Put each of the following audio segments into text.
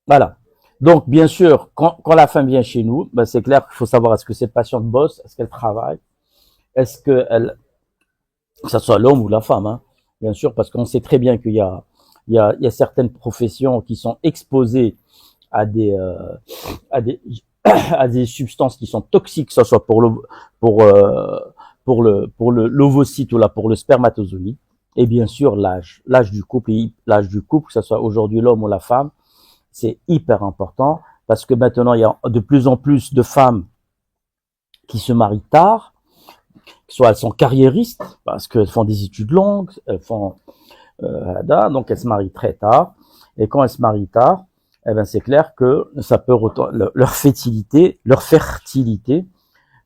Voilà. Donc, bien sûr, quand la femme vient chez nous, ben, c'est clair qu'il faut savoir est-ce que cette patiente bosse, est-ce qu'elle travaille, est-ce qu'elle, que ce soit l'homme ou la femme, hein, bien sûr, parce qu'on sait très bien qu'il y a certaines professions qui sont exposées à à des, à des substances qui sont toxiques, que ce soit pour, euh, l'ovocyte ou là pour le spermatozoïde. Et bien sûr, l'âge du couple, que ce soit aujourd'hui l'homme ou la femme, c'est hyper important parce que maintenant, il y a de plus en plus de femmes qui se marient tard, soit elles sont carriéristes parce qu'elles font des études longues, elles font donc elles se marient très tard. Et quand elles se marient tard, eh ben c'est clair que ça peut leur fertilité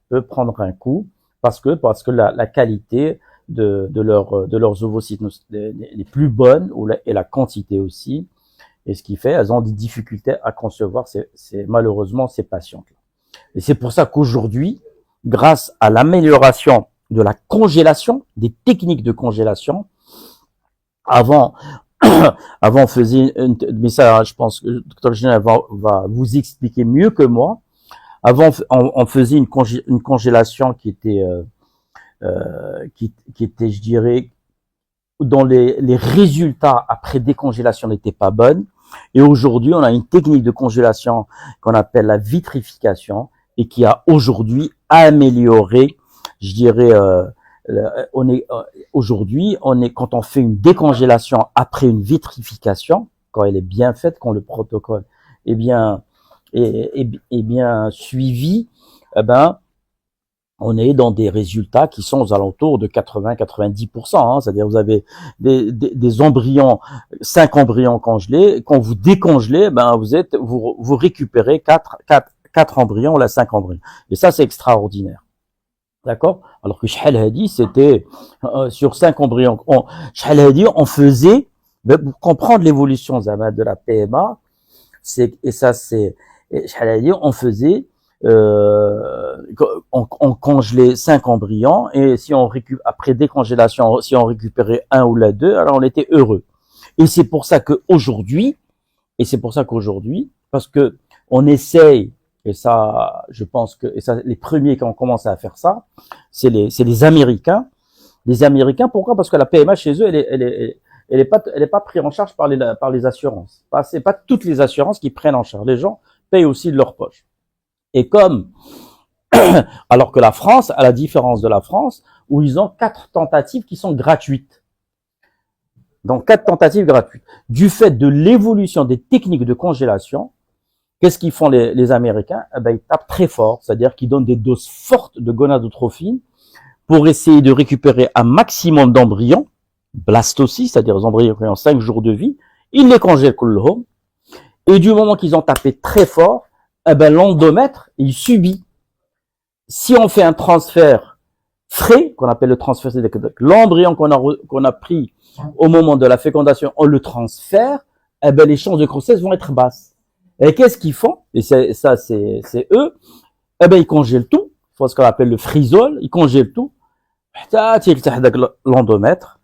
peut prendre un coup parce que la qualité de leurs ovocytes n'est plus bonne et la quantité aussi. Et ce qui fait, elles ont des difficultés à concevoir malheureusement ces patientes-là. Et c'est pour ça qu'aujourd'hui, grâce à l'amélioration de la congélation, des techniques de congélation, avant, avant on faisait mais ça, je pense que le docteur Général va vous expliquer mieux que moi. Avant, on faisait une congélation qui était, qui était, je dirais, dont les résultats après décongélation n'étaient pas bonnes. Et aujourd'hui, on a une technique de congélation qu'on appelle la vitrification et qui a aujourd'hui amélioré, je dirais, aujourd'hui, quand on fait une décongélation après une vitrification, quand elle est bien faite, quand le protocole est bien suivi, eh ben, on est dans des résultats qui sont aux alentours de 80-90%. Hein, c'est-à-dire vous avez des embryons, 5 embryons congelés. Quand vous décongelez, ben vous récupérez 4 embryons ou la 5 embryons. Et ça, c'est extraordinaire. D'accord? Alors que Shahal Hadi, c'était sur 5 embryons. Shahal Hadi, on faisait, pour comprendre l'évolution de la PMA, Shahal Hadi, on faisait on congelait 5 embryons et si on après décongélation, si on récupérait un ou la deux, alors on était heureux. Et c'est pour ça qu'aujourd'hui, parce que on essaye, et ça, je pense que, et ça, les premiers qui ont commencé à faire ça, c'est les Américains. Les Américains, pourquoi? Parce que la PMA chez eux, elle est pas prise en charge par les assurances. C'est pas toutes les assurances qui prennent en charge. Les gens payent aussi de leur poche. Et comme, alors que la France, à la différence de la France, où ils ont 4 tentatives qui sont gratuites. Donc 4 tentatives gratuites. Du fait de l'évolution des techniques de congélation, qu'est-ce qu'ils font les Américains? Eh ben, ils tapent très fort, c'est-à-dire qu'ils donnent des doses fortes de gonadotrophine pour essayer de récupérer un maximum d'embryons, blastocytes, c'est-à-dire les embryons qui ont 5 jours de vie. Ils les congèlent kulhom. Et du moment qu'ils ont tapé très fort, eh ben, l'endomètre, il subit. Si on fait un transfert frais, qu'on appelle le transfert, c'est-à-dire que l'embryon qu'on a pris au moment de la fécondation, on le transfère, eh ben, les chances de grossesse vont être basses. Et qu'est-ce qu'ils font? Et c'est eux. Eh ben, ils congèlent tout. Il faut ce qu'on appelle le frisol. Ils congèlent tout. L'endomètre.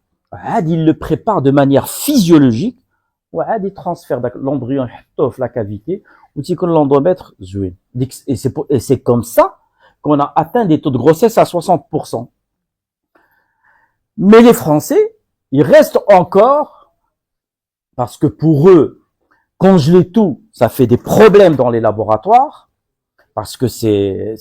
Ils le préparent de manière physiologique. Ils transfèrent l'embryon dans la cavité. Ou si l'endomètre zoué. Et c'est comme ça qu'on a atteint des taux de grossesse à 60%. Mais les Français, ils restent encore, parce que pour eux, congeler tout, ça fait des problèmes dans les laboratoires, parce que c'est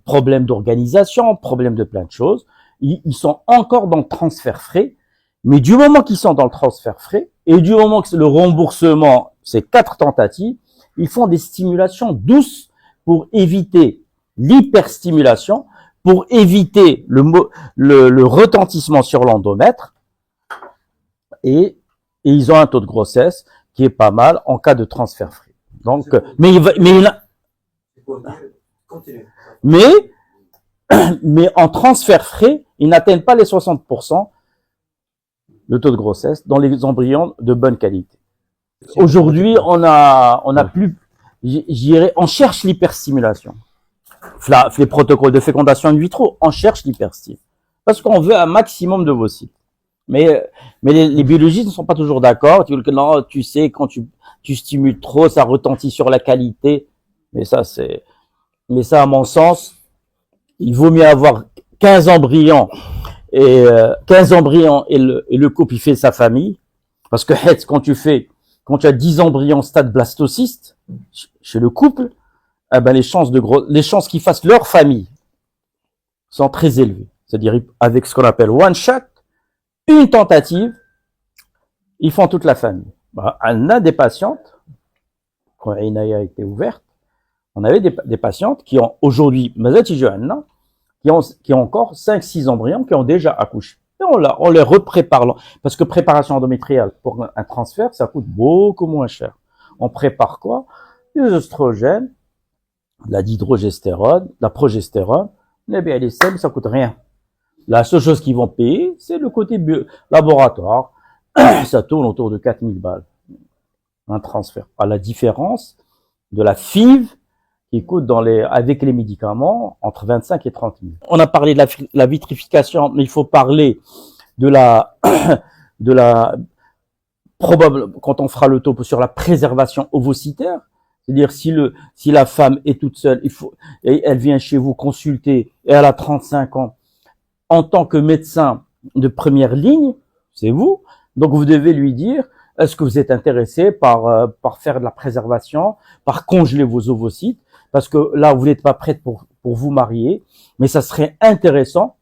problème d'organisation, problème de plein de choses. Ils sont encore dans le transfert frais, mais du moment qu'ils sont dans le transfert frais, et du moment que le remboursement, c'est 4 tentatives, ils font des stimulations douces pour éviter l'hyperstimulation, pour éviter le retentissement sur l'endomètre, et ils ont un taux de grossesse qui est pas mal en cas de transfert frais. Donc, mais en transfert frais, ils n'atteignent pas les 60% de taux de grossesse dans les embryons de bonne qualité. Aujourd'hui, on a plus, j'irais, on cherche l'hyperstimulation. Les protocoles de fécondation in vitro, on cherche l'hyperstim. Parce qu'on veut un maximum d'ovocytes. Mais les biologistes ne sont pas toujours d'accord. Tu dis que non, tu sais, quand tu stimules trop, ça retentit sur la qualité. Mais ça, à mon sens, il vaut mieux avoir 15 embryons et 15 embryons et le couple, il fait sa famille. Parce que, quand tu as 10 embryons stade blastocyste, chez le couple, eh ben, les chances qu'ils fassent leur famille sont très élevées. C'est-à-dire, avec ce qu'on appelle one shot, une tentative, ils font toute la famille. Bah, on a des patientes, quand Inaya a été ouverte, on avait des patientes qui ont aujourd'hui, qui ont encore 5-6 embryons qui ont déjà accouché. Et on les reprépare. Parce que préparation endométriale pour un transfert, ça coûte beaucoup moins cher. On prépare quoi? Des oestrogènes, de la dihydrogestérone, de la progestérone, les selles, ça coûte rien. La seule chose qu'ils vont payer, c'est le côté laboratoire. Ça tourne autour de 4000 balles. Un transfert. À la différence de la FIV, qui coûte avec les médicaments, entre 25 et 30 000. On a parlé de la vitrification, mais il faut parler de probable, quand on fera le topo sur la préservation ovocytaire. C'est-à-dire, si la femme est toute seule, elle vient chez vous consulter, et elle a 35 ans, en tant que médecin de première ligne, c'est vous. Donc, vous devez lui dire, est-ce que vous êtes intéressé par faire de la préservation, par congeler vos ovocytes? Parce que là, vous n'êtes pas prête pour vous marier, mais ça serait intéressant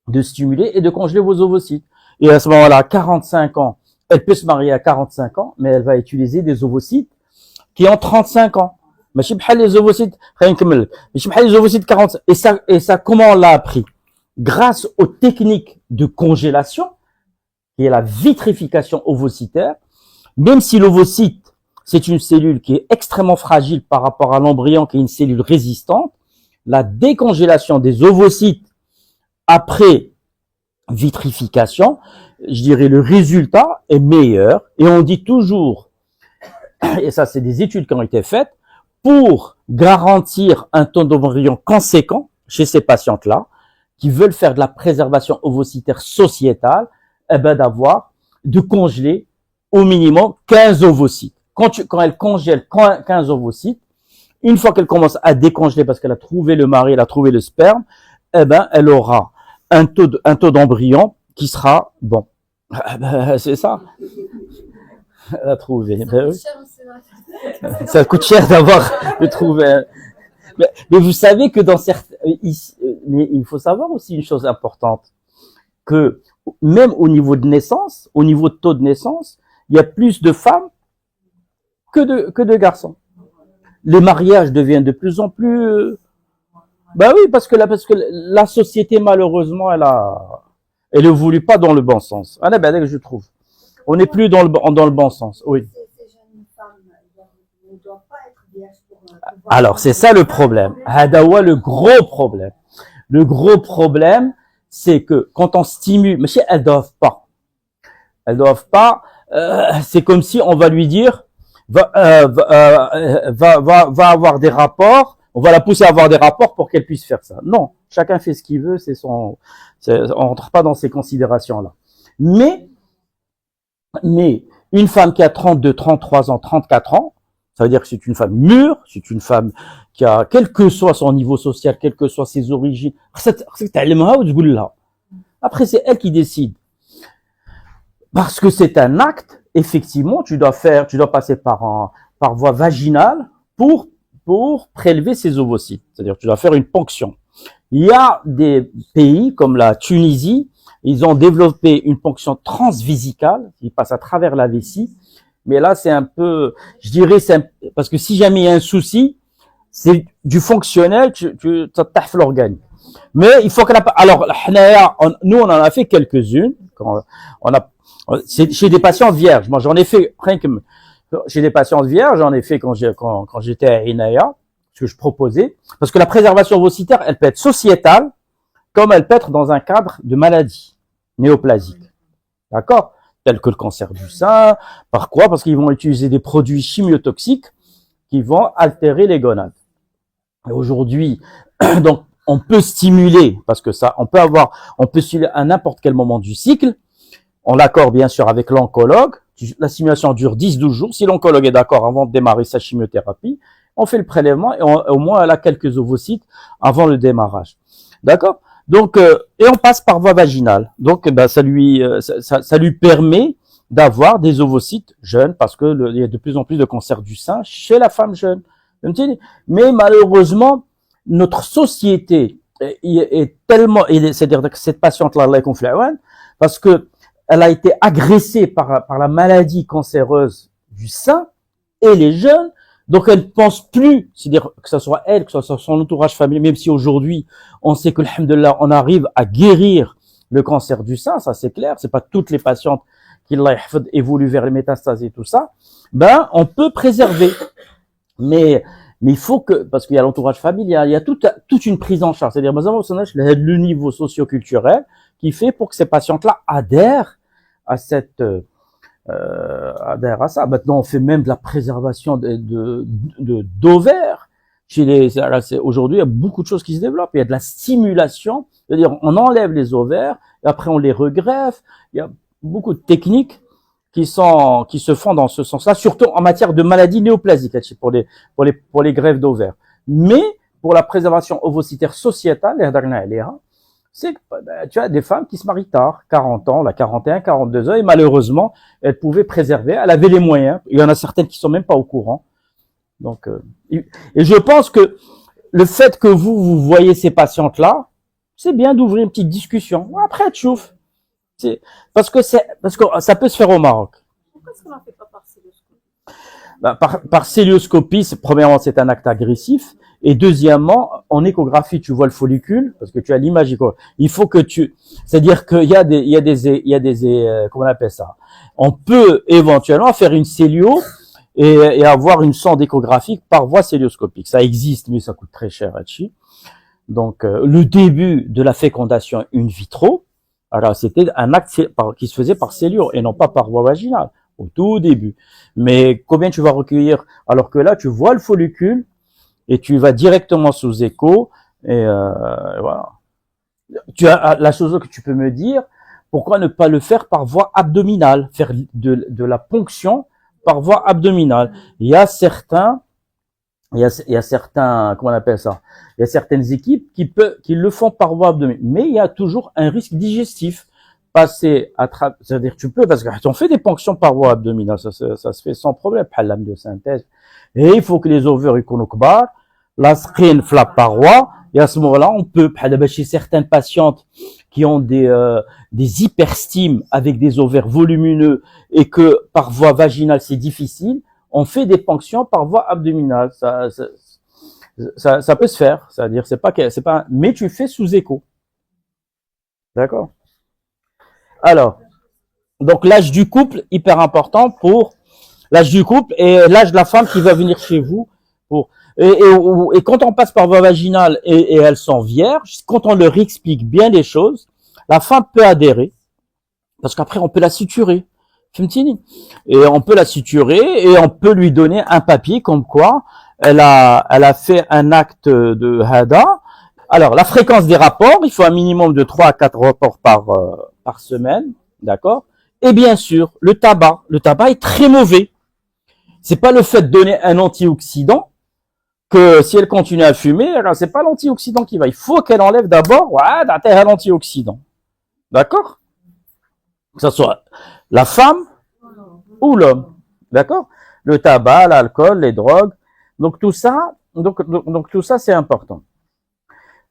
de stimuler et de congeler vos ovocytes. Et à ce moment-là, à 45 ans, elle peut se marier à 45 ans, mais elle va utiliser des ovocytes qui ont 35 ans. ماشي بحال les ovocytes, ماشي بحال les ovocytes 45. Et ça, comment on l'a appris? Grâce aux techniques de congélation, qui est la vitrification ovocytaire, même si l'ovocyte, c'est une cellule qui est extrêmement fragile par rapport à l'embryon, qui est une cellule résistante, la décongélation des ovocytes après vitrification, je dirais le résultat est meilleur. Et on dit toujours, et ça c'est des études qui ont été faites, pour garantir un taux d'embryon conséquent chez ces patientes-là, qui veulent faire de la préservation ovocytaire sociétale, de congeler au minimum 15 ovocytes. Quand elle congèle 15 ovocytes, une fois qu'elle commence à décongeler parce qu'elle a trouvé le mari, elle a trouvé le sperme, elle aura un taux d'embryon qui sera bon. C'est ça. Elle a trouvé. Ça coûte cher de trouver. Mais vous savez que mais il faut savoir aussi une chose importante, que même au niveau de naissance, au niveau de taux de naissance, il y a plus de femmes que de garçons. Les mariages deviennent de plus en plus, oui, parce que la société, malheureusement, elle évolue pas dans le bon sens. Je trouve. On n'est plus dans le bon sens. Oui. Ces jeunes femmes ne doivent pas être vierges pour alors, c'est ça le problème. Hadawa, le gros problème. Le gros problème, c'est que quand on stimule, mais elles doivent pas. Elles doivent pas. C'est comme si on va lui dire, va avoir des rapports. On va la pousser à avoir des rapports pour qu'elle puisse faire ça. Non, chacun fait ce qu'il veut. On rentre pas dans ces considérations-là. Mais une femme qui a 32, 33 ans, 34 ans, ça veut dire que c'est une femme mûre, c'est une femme qui a, quel que soit son niveau social, quelles que soient ses origines, après c'est elle qui décide. Parce que c'est un acte, effectivement, tu dois passer par voie vaginale pour prélever ses ovocytes. C'est-à-dire que tu dois faire une ponction. Il y a des pays comme la Tunisie, ils ont développé une ponction transvésicale qui passe à travers la vessie. Mais là, c'est un peu, je dirais, parce que si jamais il y a un souci, c'est du fonctionnel, ça taffe l'organe. Mais il faut alors, nous, on en a fait quelques-unes. C'est chez des patients vierges. Moi, j'en ai fait, chez des patients vierges, j'en ai fait quand j'étais à Inaya, ce que je proposais. Parce que la préservation ovocytaire, elle peut être sociétale, comme elle peut être dans un cadre de maladie néoplasique. D'accord? Tels que le cancer du sein. Par quoi? Parce qu'ils vont utiliser des produits chimiotoxiques qui vont altérer les gonades. Et aujourd'hui, donc, on peut stimuler, parce que ça, on peut stimuler à n'importe quel moment du cycle, on l'accorde bien sûr avec l'oncologue. La simulation dure 10-12 jours. Si l'oncologue est d'accord avant de démarrer sa chimiothérapie, on fait le prélèvement et au moins elle a quelques ovocytes avant le démarrage. D'accord? Donc, et on passe par voie vaginale. Donc, ça lui permet d'avoir des ovocytes jeunes parce que il y a de plus en plus de cancers du sein chez la femme jeune. Mais malheureusement, notre société est tellement, c'est-à-dire que cette patiente-là, parce que elle a été agressée par la maladie cancéreuse du sein et les jeunes, donc elle ne pense plus, c'est-à-dire que ce soit elle, que ce soit son entourage familial, même si aujourd'hui on sait que alhamdoulilah, on arrive à guérir le cancer du sein, ça c'est clair, c'est pas toutes les patientes qui évoluent vers les métastases et tout ça, on peut préserver. Mais il faut que, parce qu'il y a l'entourage familial, il y a toute une prise en charge. C'est-à-dire, le niveau socio-culturel qui fait pour que ces patientes-là adhèrent à adhèrent à ça. Maintenant, on fait même de la préservation d'ovaires. Aujourd'hui, il y a beaucoup de choses qui se développent. Il y a de la stimulation. C'est-à-dire, on enlève les ovaires et après on les regreffe. Il y a beaucoup de techniques qui se font dans ce sens-là, surtout en matière de maladies néoplasiques, pour les greffes d'ovaires. Mais, pour la préservation ovocytaire sociétale, c'est que, tu as des femmes qui se marient tard, 40 ans, la 41, 42 ans, et malheureusement, elles pouvaient préserver, elles avaient les moyens. Il y en a certaines qui sont même pas au courant. Donc, et je pense que le fait que vous voyez ces patientes-là, c'est bien d'ouvrir une petite discussion. Après, tu chauffes. Parce que ça peut se faire au Maroc. Pourquoi est-ce qu'on n'en fait pas par célioscopie? Par célioscopie, premièrement, c'est un acte agressif. Et deuxièmement, en échographie, tu vois le follicule, parce que tu as l'image. Il faut que c'est-à-dire qu'il y a des, comment on appelle ça? On peut éventuellement faire une célio et avoir une sonde échographique par voie célioscopique. Ça existe, mais ça coûte très cher, Hachi. Donc, le début de la fécondation in vitro, alors c'était un acte qui se faisait par cellule et non pas par voie vaginale, au tout début. Mais combien tu vas recueillir? Alors que là, tu vois le follicule et tu vas directement sous écho et voilà. Tu as la chose que tu peux me dire, pourquoi ne pas le faire par voie abdominale, faire de la ponction par voie abdominale? Il y a certains, comment on appelle ça? Il y a certaines équipes qui le font par voie abdominale. Mais il y a toujours un risque digestif. C'est-à-dire tu peux, parce qu'on fait des ponctions par voie abdominale, ça se fait sans problème, par l'âme de synthèse. Et il faut que les ovaires soient kbar, la screen la paroi, et à ce moment-là, on peut, chez certaines patientes qui ont des hyperstimes avec des ovaires volumineux et que par voie vaginale c'est difficile, on fait des ponctions par voie abdominale. Ça peut se faire. C'est-à-dire, mais tu fais sous écho. D'accord? Alors, donc l'âge du couple, hyper important pour l'âge du couple et l'âge de la femme qui va venir chez vous et quand on passe par voie vaginale et elles sont vierges, quand on leur explique bien les choses, la femme peut adhérer parce qu'après on peut la suturer. Et on peut la suturer et on peut lui donner un papier comme quoi elle a fait un acte de hada. Alors, la fréquence des rapports, il faut un minimum de 3 à 4 rapports par semaine, d'accord? Et bien sûr, le tabac est très mauvais. C'est pas le fait de donner un antioxydant que si elle continue à fumer, alors c'est pas l'antioxydant qui va. Il faut qu'elle enlève d'abord, l'antioxydant. D'accord? Que ce soit la femme ou l'homme. D'accord? Le tabac, l'alcool, les drogues. Donc tout ça, tout ça, c'est important.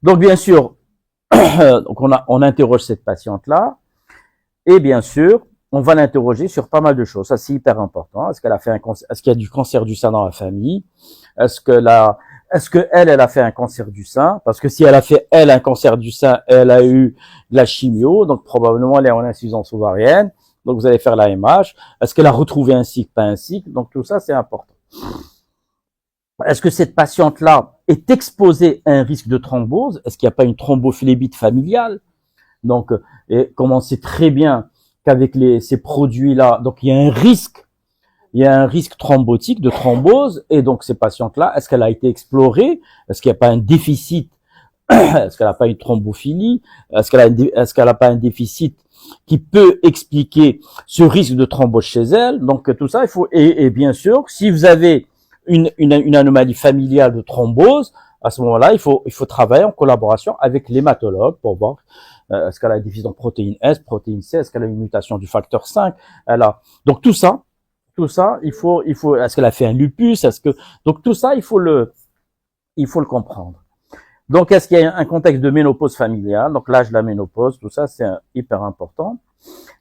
Donc bien sûr, donc on interroge cette patiente-là, et bien sûr, on va l'interroger sur pas mal de choses. Ça, c'est hyper important. Est-ce qu'il y a du cancer du sein dans la famille? Est-ce que elle a fait un cancer du sein? Parce que si elle a fait, un cancer du sein, elle a eu de la chimio, donc probablement elle est en insuffisance ovarienne. Donc vous allez faire l'AMH. Est-ce qu'elle a retrouvé un cycle, pas un cycle? Donc tout ça, c'est important. Est-ce que cette patiente-là est exposée à un risque de thrombose? Est-ce qu'il n'y a pas une thrombophlébite familiale? Donc, et comme on sait très bien qu'avec ces produits-là, donc il y a un risque thrombotique de thrombose, et donc ces patientes-là, est-ce qu'elle a été explorée? Est-ce qu'il n'y a pas un déficit? Est-ce qu'elle n'a pas une thrombophilie? Est-ce qu'elle n'a pas un déficit qui peut expliquer ce risque de thrombose chez elle. Donc tout ça, il faut et bien sûr, si vous avez une anomalie familiale de thrombose, à ce moment-là, il faut travailler en collaboration avec l'hématologue pour voir est-ce qu'elle a une déficience en protéine S, protéine C, est-ce qu'elle a une mutation du facteur 5, donc tout ça, il faut, est-ce qu'elle a fait un lupus, donc tout ça, il faut le comprendre. Donc, est-ce qu'il y a un contexte de ménopause familiale? Donc, l'âge de la ménopause, tout ça, c'est hyper important.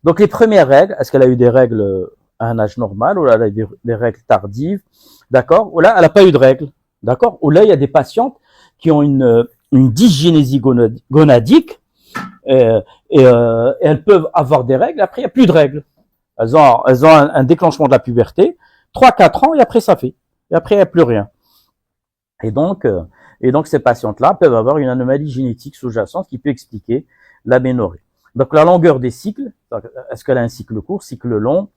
Donc, les premières règles, est-ce qu'elle a eu des règles à un âge normal, ou elle a eu des règles tardives? D'accord? Ou là, elle n'a pas eu de règles. D'accord? Ou là, il y a des patientes qui ont une dysgénésie gonadique, et elles peuvent avoir des règles, après, il n'y a plus de règles. Elles ont un déclenchement de la puberté, 3-4 ans, et après, ça fait. Et après, il n'y a plus rien. Et donc, ces patientes-là peuvent avoir une anomalie génétique sous-jacente qui peut expliquer l'aménorrhée. Donc, la longueur des cycles, est-ce qu'elle a un cycle court, cycle long?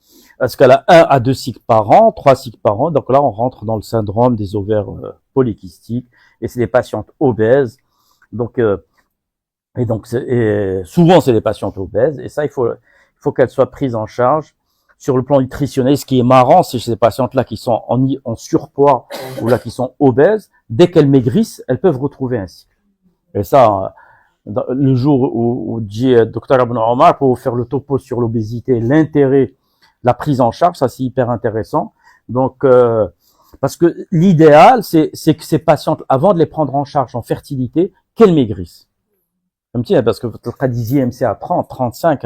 Est-ce qu'elle a 1 à 2 cycles par an, 3 cycles par an? Donc là, on rentre dans le syndrome des ovaires polykystiques, et c'est des patientes obèses. Donc, souvent, c'est des patientes obèses, et ça, il faut qu'elles soient prises en charge sur le plan nutritionnel. Ce qui est marrant, c'est chez ces patientes-là qui sont en surpoids ou là qui sont obèses, dès qu'elles maigrissent, elles peuvent retrouver un cycle. Et ça, le jour où dit Dr Ibn Omar, pour faire le topo sur l'obésité, l'intérêt, la prise en charge, ça c'est hyper intéressant. Donc, parce que l'idéal, c'est que ces patientes, avant de les prendre en charge en fertilité, qu'elles maigrissent. Comme tu dis, parce que votre dixième, c'est à 30, 35,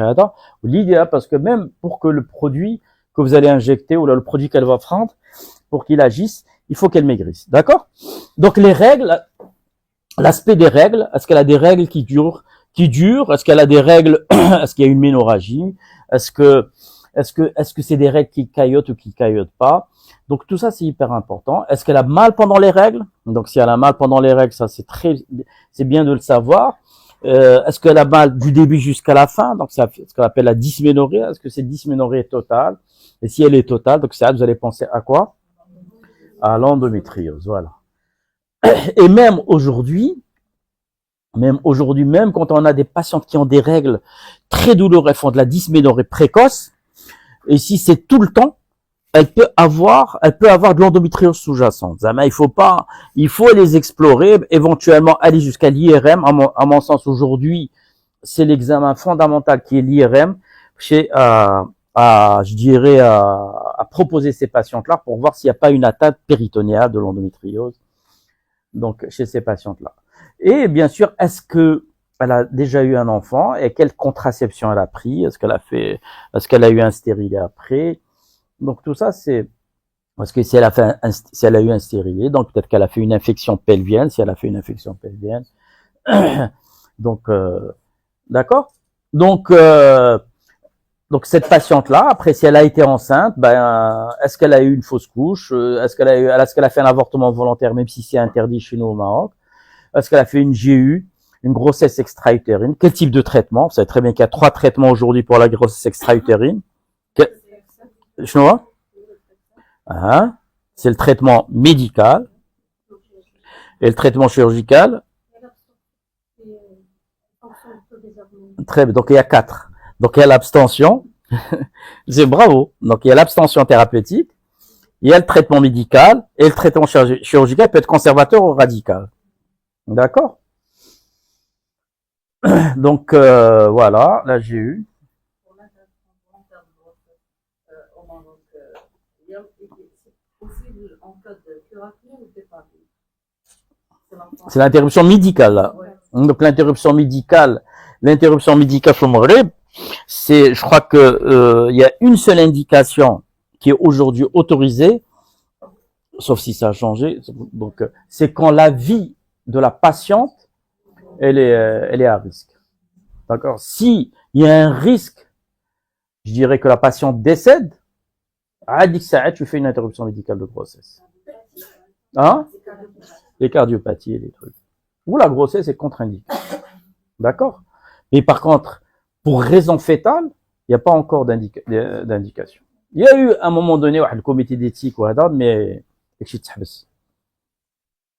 l'idéal, parce que même pour que le produit que vous allez injecter, ou là, le produit qu'elle va prendre, pour qu'il agisse, il faut qu'elle maigrisse. D'accord? Donc, les règles, l'aspect des règles, est-ce qu'elle a des règles qui durent? Est-ce qu'elle a des règles? Est-ce qu'il y a une ménorragie? Est-ce que c'est des règles qui caillotent ou qui caillotent pas? Donc tout ça c'est hyper important. Est-ce qu'elle a mal pendant les règles? Donc si elle a mal pendant les règles, ça c'est bien de le savoir. Est-ce qu'elle a mal du début jusqu'à la fin? Donc c'est ce qu'on appelle la dysménorrhée. Est-ce que cette dysménorrhée est totale? Et si elle est totale, donc ça, vous allez penser à quoi? À l'endométriose, voilà. Et même aujourd'hui, même quand on a des patientes qui ont des règles très douloureuses, elles font de la dysménorrhée précoce, et si c'est tout le temps, elle peut avoir de l'endométriose sous-jacente. Il faut les explorer, éventuellement aller jusqu'à l'IRM. À mon sens, aujourd'hui, c'est l'examen fondamental qui est l'IRM, à proposer ces patientes-là pour voir s'il n'y a pas une atteinte péritonéale de l'endométriose. Donc, chez ces patientes-là. Et bien sûr, est-ce que elle a déjà eu un enfant et quelle contraception elle a pris? Est-ce qu'elle a eu un stérilet après? Donc tout ça, c'est parce que si elle a eu un stérilet, donc peut-être qu'elle a fait une infection pelvienne. Si elle a fait une infection pelvienne, donc d'accord. Donc cette patiente-là, après, si elle a été enceinte, est-ce qu'elle a eu une fausse couche? Est-ce qu'elle a fait un avortement volontaire, même si c'est interdit chez nous au Maroc? Est-ce qu'elle a fait une GU, une grossesse extra-utérine? Quel type de traitement? Vous savez très bien qu'il y a 3 traitements aujourd'hui pour la grossesse extra-utérine. C'est le traitement médical et le traitement chirurgical. Très bien. Donc il y a 4. Donc il y a l'abstention. C'est bravo. Donc il y a l'abstention thérapeutique, il y a le traitement médical et le traitement chirurgical peut être conservateur ou radical. D'accord? Donc voilà, là j'ai eu. C'est l'interruption médicale là. Donc l'interruption médicale sur le Maghreb, je crois que il y a une seule indication qui est aujourd'hui autorisée, sauf si ça a changé. Donc c'est quand la vie de la patiente elle est à risque. D'accord? Si il y a un risque, je dirais que la patiente décède, tu fais une interruption médicale de grossesse. Hein? Les cardiopathies et les trucs. Ou la grossesse est contre-indiquée. D'accord? Mais par contre, pour raison fétale, il n'y a pas encore d'indication. Il y a eu à un moment donné le comité d'éthique, mais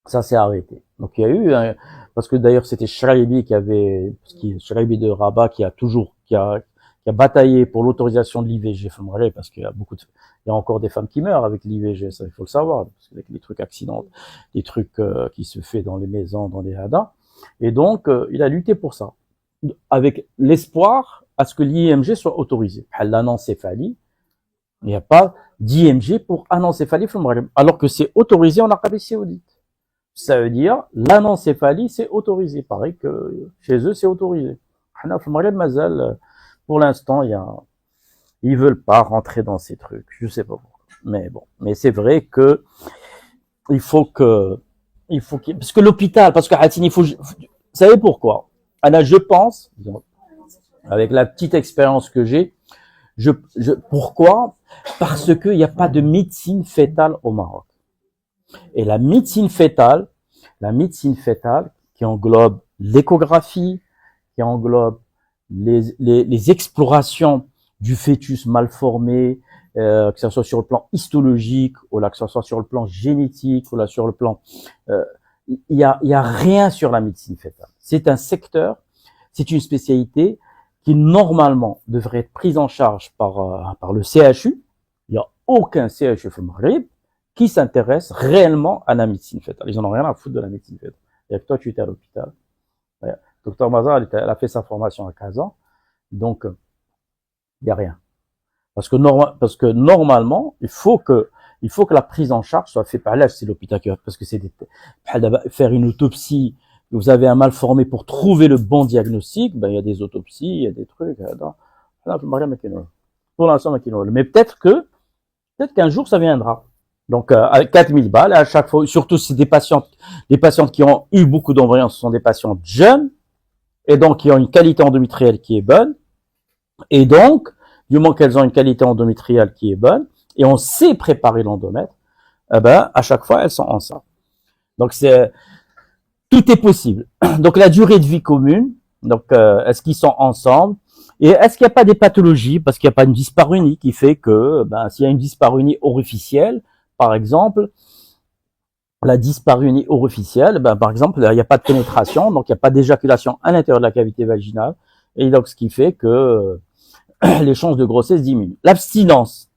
ça s'est arrêté. Donc il y a eu, parce que d'ailleurs c'était Shraibi Shraibi de Rabat qui qui a bataillé pour l'autorisation de l'IVG, parce qu'il y a il y a encore des femmes qui meurent avec l'IVG, ça il faut le savoir, parce qu'avec les trucs accidents, les trucs qui se fait dans les maisons, dans les hadas. Et donc, il a lutté pour ça, avec l'espoir à ce que l'IMG soit autorisé. L'anencéphalie, il n'y a pas d'IMG pour anencéphalie, alors que c'est autorisé en Arabie Saoudite. Ça veut dire, l'anencéphalie, c'est autorisé. Pareil que chez eux, c'est autorisé. Pour l'instant, ils veulent pas rentrer dans ces trucs. Je sais pas pourquoi. Mais bon. Mais c'est vrai que, parce que l'hôpital, parce que vous savez pourquoi? Alors, je pense, avec la petite expérience que j'ai, pourquoi? Parce qu'il n'y a pas de médecine fétale au Maroc. Et la médecine fétale qui englobe l'échographie, qui englobe les explorations du fœtus mal formé, que ce soit sur le plan histologique, ou là que ce soit sur le plan génétique, ou là sur le plan, il y a rien sur la médecine fétale. C'est un secteur, c'est une spécialité qui normalement devrait être prise en charge par le CHU. Il n'y a aucun CHU au Maghreb qui s'intéresse réellement à la médecine fétale. Ils en ont rien à foutre de la médecine fétale. Et toi, tu étais à l'hôpital. Docteur Maza, elle a fait sa formation à 15 ans. Donc, il n'y a rien. Parce que normalement, il faut que la prise en charge soit faite par là, c'est l'hôpital qui va, parce que c'est faire une autopsie, vous avez un mal formé pour trouver le bon diagnostic, il y a des autopsies, il y a des trucs, pour l'instant, mais peut-être qu'un jour ça viendra. Donc, avec 4000 balles, à chaque fois, surtout si des patientes qui ont eu beaucoup d'embryons, ce sont des patientes jeunes, et donc qui ont une qualité endométriale qui est bonne, et donc, du moment qu'elles ont une qualité endométriale qui est bonne, et on sait préparer l'endomètre, à chaque fois, elles sont enceintes. Donc, tout est possible. Donc, la durée de vie commune, donc, est-ce qu'ils sont ensemble? Et est-ce qu'il n'y a pas des pathologies? Parce qu'il n'y a pas une dyspareunie qui fait que, s'il y a une dyspareunie orificielle, par exemple, la dyspareunie orificielle, par exemple, il n'y a pas de pénétration, donc il n'y a pas d'éjaculation à l'intérieur de la cavité vaginale, et donc ce qui fait que les chances de grossesse diminuent. L'abstinence.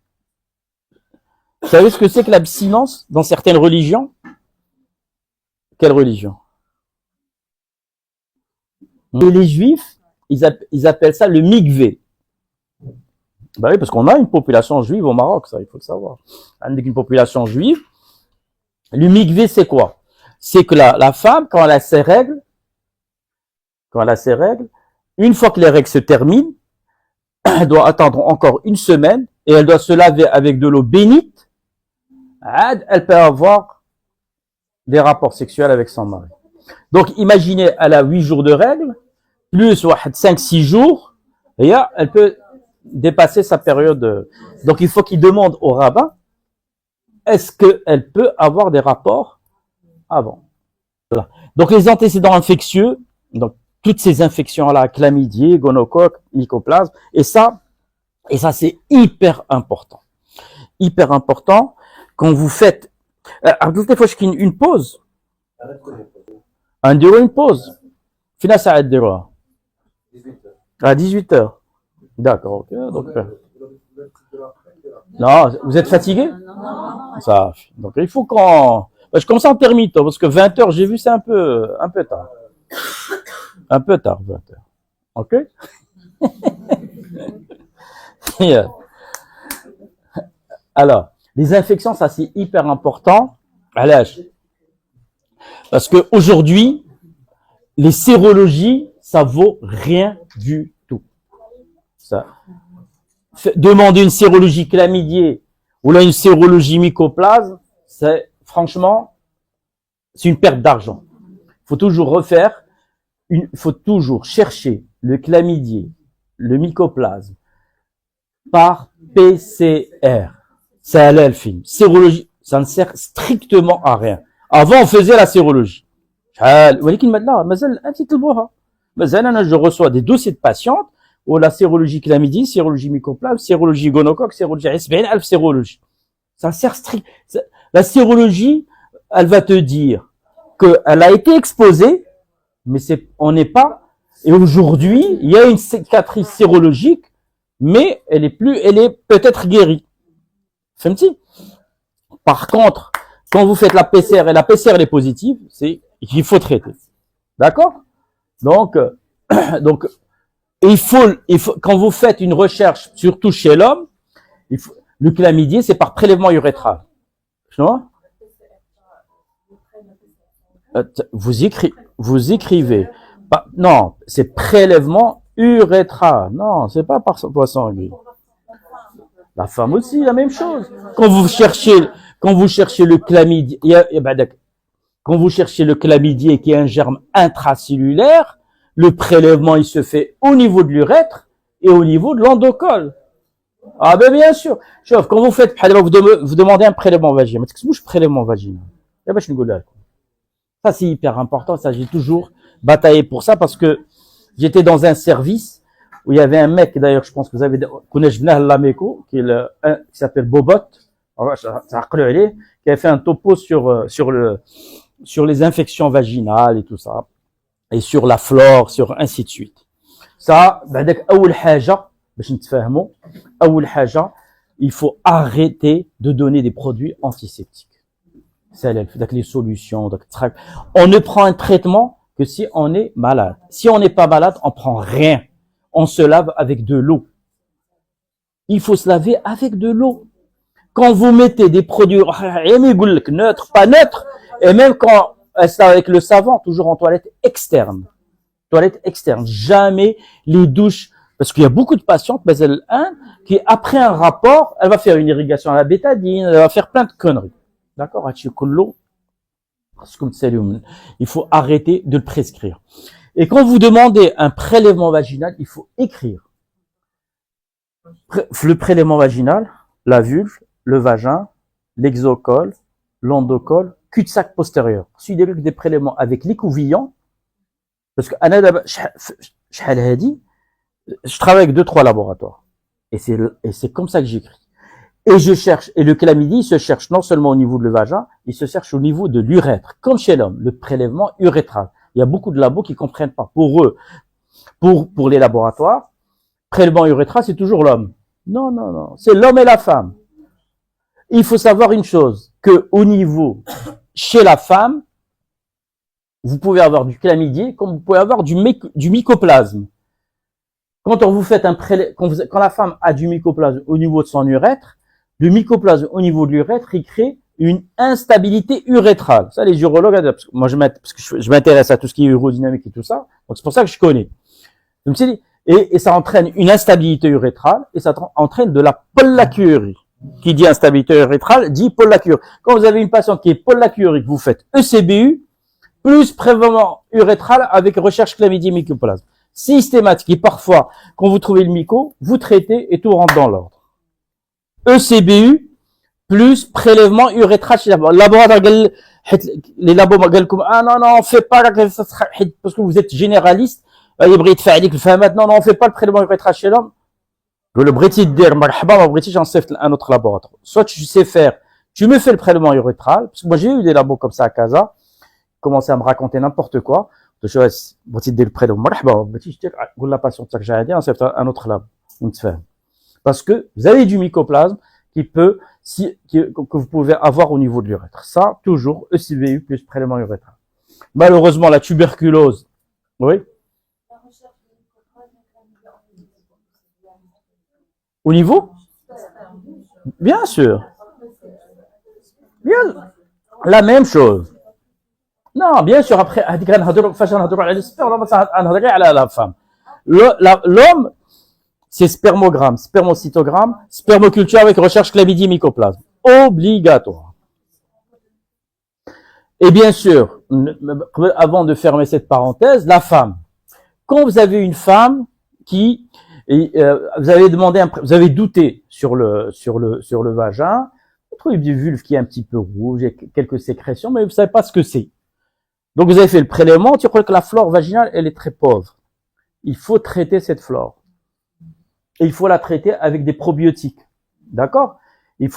Vous savez ce que c'est que l'abstinence dans certaines religions? Quelle religion? Et les juifs, ils appellent ça le mikvé. Oui, parce qu'on a une population juive au Maroc, ça, il faut le savoir. Avec une population juive, le mikvé, c'est quoi? C'est que la femme, quand elle a ses règles, une fois que les règles se terminent, elle doit attendre encore une semaine et elle doit se laver avec de l'eau bénite. Elle peut avoir des rapports sexuels avec son mari. Donc, imaginez, elle a 8 jours de règles, plus 5-6 jours, et elle peut dépasser sa période. Donc, il faut qu'il demande au rabbin, est-ce qu'elle peut avoir des rapports avant? Voilà. Donc, les antécédents infectieux, donc, toutes ces infections-là, chlamydier, gonocoque, mycoplasme, et ça, c'est hyper important. Hyper important, quand vous faites, toutes les fois, je fais une pause. Une pause. Finalement, ça arrête de voir. À 18h. D'accord, ok. Donc, non, vous êtes fatigué? Non. Ça, donc, il faut je commence en termite, parce que 20h, j'ai vu, c'est un peu tard. Un peu tard, 20h. Ok? Alors, les infections, ça, c'est hyper important à l'âge. Parce que aujourd'hui, les sérologies, ça vaut rien du tout. Ça. Demander une sérologie chlamydier ou là une sérologie mycoplasme, franchement, c'est une perte d'argent. Il faut toujours chercher le chlamydier, le mycoplasme par PCR. C'est à le film. Sérologie, ça ne sert strictement à rien. Avant, on faisait la sérologie. Je reçois des dossiers de patientes où la sérologie chlamydie, sérologie mycoplasme, sérologie gonocoque, sérologie sérologie. Ça sert strict. La sérologie, elle va te dire qu'elle a été exposée, mais on n'est pas. Et aujourd'hui, il y a une cicatrice sérologique mais elle est peut-être guérie. Fahmti? Par contre, quand vous faites la PCR et la PCR elle est positive, c'est qu'il faut traiter. D'accord? Donc, donc, il faut, quand vous faites une recherche, surtout chez l'homme, le chlamydia, c'est par prélèvement urétral. Tu vois? Vous écrivez. Non, c'est prélèvement urétral. Non, c'est pas par poisson sanguin. La femme aussi, la même chose. Quand vous cherchez le chlamydia, quand vous cherchez le chlamydia qui est un germe intracellulaire, le prélèvement, il se fait au niveau de l'urètre et au niveau de l'endocole. Ah ben bien sûr. Chef, quand vous faites, vous demandez un prélèvement vaginal. Mais qu'est-ce que prélèvement vaginal? Ça, c'est hyper important. Ça, j'ai toujours bataillé pour ça parce que j'étais dans un service où il y avait un mec, d'ailleurs, je pense que vous avez connaissez Lameco, qui s'appelle Bobot, qui avait fait un topo sur les infections vaginales et tout ça, et sur la flore, sur ainsi de suite. Ça, il faut arrêter de donner des produits antiseptiques. C'est les solutions. On ne prend un traitement que si on est malade. Si on n'est pas malade, on prend rien. On se lave avec de l'eau. Il faut se laver avec de l'eau. Quand vous mettez des produits neutres, pas neutres, et même quand c'est avec le savon, toujours en toilette externe. Toilette externe. Jamais les douches, parce qu'il y a beaucoup de patientes, mais qui après un rapport, elle va faire une irrigation à la bétadine, elle va faire plein de conneries. D'accord? Il faut arrêter de le prescrire. Et quand vous demandez un prélèvement vaginal, il faut écrire. Le prélèvement vaginal, la vulve, le vagin, l'exocole, l'endocole, cul-de-sac postérieur. Suivez des prélèvements avec l'écouvillon, parce que je travaille avec 2-3 laboratoires. Et c'est comme ça que j'écris. Et je cherche, et le chlamydia, il se cherche non seulement au niveau de le vagin, il se cherche au niveau de l'urètre. Comme chez l'homme, le prélèvement urétral. Il y a beaucoup de labos qui comprennent pas. Pour eux, pour les laboratoires, prélèvement urétral, c'est toujours l'homme. Non, non, non. C'est l'homme et la femme. Il faut savoir une chose, que au niveau, chez la femme, vous pouvez avoir du chlamydia, comme vous pouvez avoir du mycoplasme. Quand on vous fait quand la femme a du mycoplasme au niveau de son urètre, le mycoplasme au niveau de l'urètre, il crée une instabilité urétrale. Ça, les urologues, parce que moi, parce que je m'intéresse à tout ce qui est urodynamique et tout ça. Donc, c'est pour ça que je connais. Et ça entraîne une instabilité urétrale et ça entraîne de la pollakiurie. Qui dit instabilité urétrale, dit pollakiurie. Quand vous avez une patiente qui est pollakiurique, vous faites ECBU, plus prélèvement urétral avec recherche chlamydia mycoplasme. Systématique. Et parfois, quand vous trouvez le myco, vous traitez et tout rentre dans l'ordre. ECBU plus prélèvement urétral chez les labos, ah non, non, on fait pas, parce que vous êtes généraliste, non, non, on fait pas le prélèvement urétral chez l'homme. Le Briti dire, j'en sais un autre laboratoire. Soit tu sais faire, tu me fais le prélèvement urétral, parce que moi j'ai eu des labos comme ça à Casa, commençaient à me raconter n'importe quoi. Briti dire le prélèvement, la patiente, ça que j'ai à dire, c'est un autre labo. Parce que vous avez du mycoplasme que vous pouvez avoir au niveau de l'urètre. Ça, toujours ECBU plus prélèvement urétral. Malheureusement, la tuberculose, oui. Au niveau? Bien sûr. Bien. La même chose. Non, bien sûr, après, la femme. L'homme, c'est spermogramme, spermocytogramme, spermoculture avec recherche chlamydia mycoplasme. Obligatoire. Et bien sûr, avant de fermer cette parenthèse, la femme. Quand vous avez une femme qui, vous avez douté sur le vagin, vous trouvez du vulve qui est un petit peu rouge, il y a quelques sécrétions, mais vous savez pas ce que c'est. Donc vous avez fait le prélèvement, tu crois que la flore vaginale, elle est très pauvre. Il faut traiter cette flore. Et il faut la traiter avec des probiotiques. D'accord? Et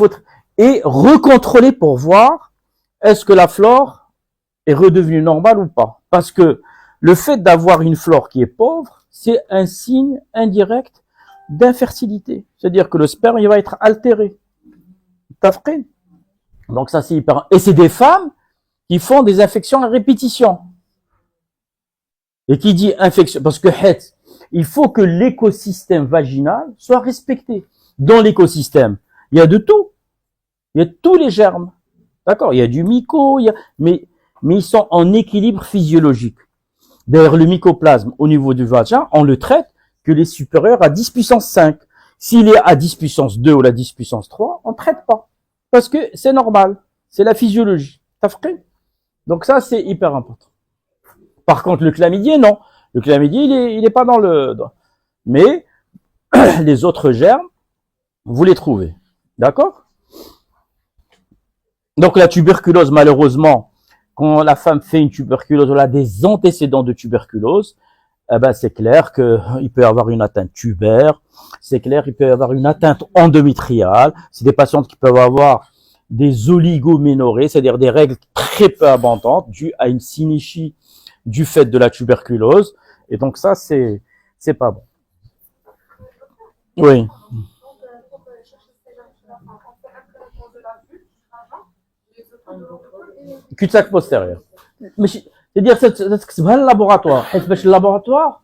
recontrôler pour voir est-ce que la flore est redevenue normale ou pas. Parce que le fait d'avoir une flore qui est pauvre, c'est un signe indirect d'infertilité. C'est-à-dire que le sperme, il va être altéré. T'as compris? Donc ça, c'est hyper... Et c'est des femmes qui font des infections à répétition. Et qui dit infection, parce que il faut que l'écosystème vaginal soit respecté. Dans l'écosystème, il y a de tout. Il y a tous les germes. D'accord? Il y a du myco, mais ils sont en équilibre physiologique. D'ailleurs, le mycoplasme au niveau du vagin, on le traite que les supérieurs à 10 puissance 5. S'il est à 10 puissance 2 ou la 10 puissance 3, on ne traite pas. Parce que c'est normal. C'est la physiologie. T'as compris? Donc ça, c'est hyper important. Par contre, le chlamydien, non. Le chlamydien, il est pas dans le... Mais les autres germes, vous les trouvez. D'accord? Donc la tuberculose, malheureusement, quand la femme fait une tuberculose, elle a des antécédents de tuberculose, eh ben c'est clair qu'il peut y avoir une atteinte tubaire, c'est clair qu'il peut y avoir une atteinte endométriale, c'est des patientes qui peuvent avoir des oligoménorrhées, c'est-à-dire des règles très peu abondantes dues à une synéchie du fait de la tuberculose, et donc ça c'est pas bon. Oui. Cul-de-sac postérieur. C'est-à-dire, c'est le laboratoire. Le laboratoire,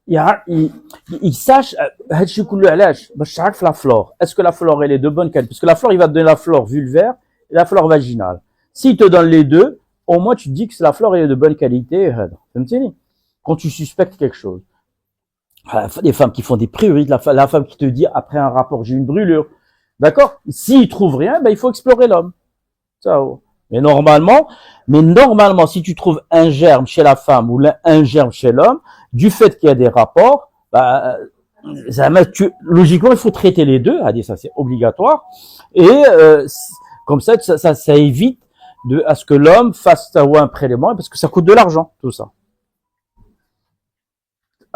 il sache, la flore. Est-ce que la flore, elle est de bonne qualité? Parce que la flore, il va te donner la flore vulvaire et la flore vaginale. S'il te donne les deux, au moins, tu te dis que la flore, elle est de bonne qualité. Quand tu suspectes quelque chose. Les femmes qui font des priorités, la femme qui te dit, après un rapport, j'ai une brûlure. D'accord? S'il trouve rien, ben, il faut explorer l'homme. Ça, mais normalement, si tu trouves un germe chez la femme ou un germe chez l'homme, du fait qu'il y a des rapports, bah, logiquement, il faut traiter les deux. Ça, c'est obligatoire. Et comme ça, ça évite à ce que l'homme fasse un prélèvement, parce que ça coûte de l'argent, tout ça.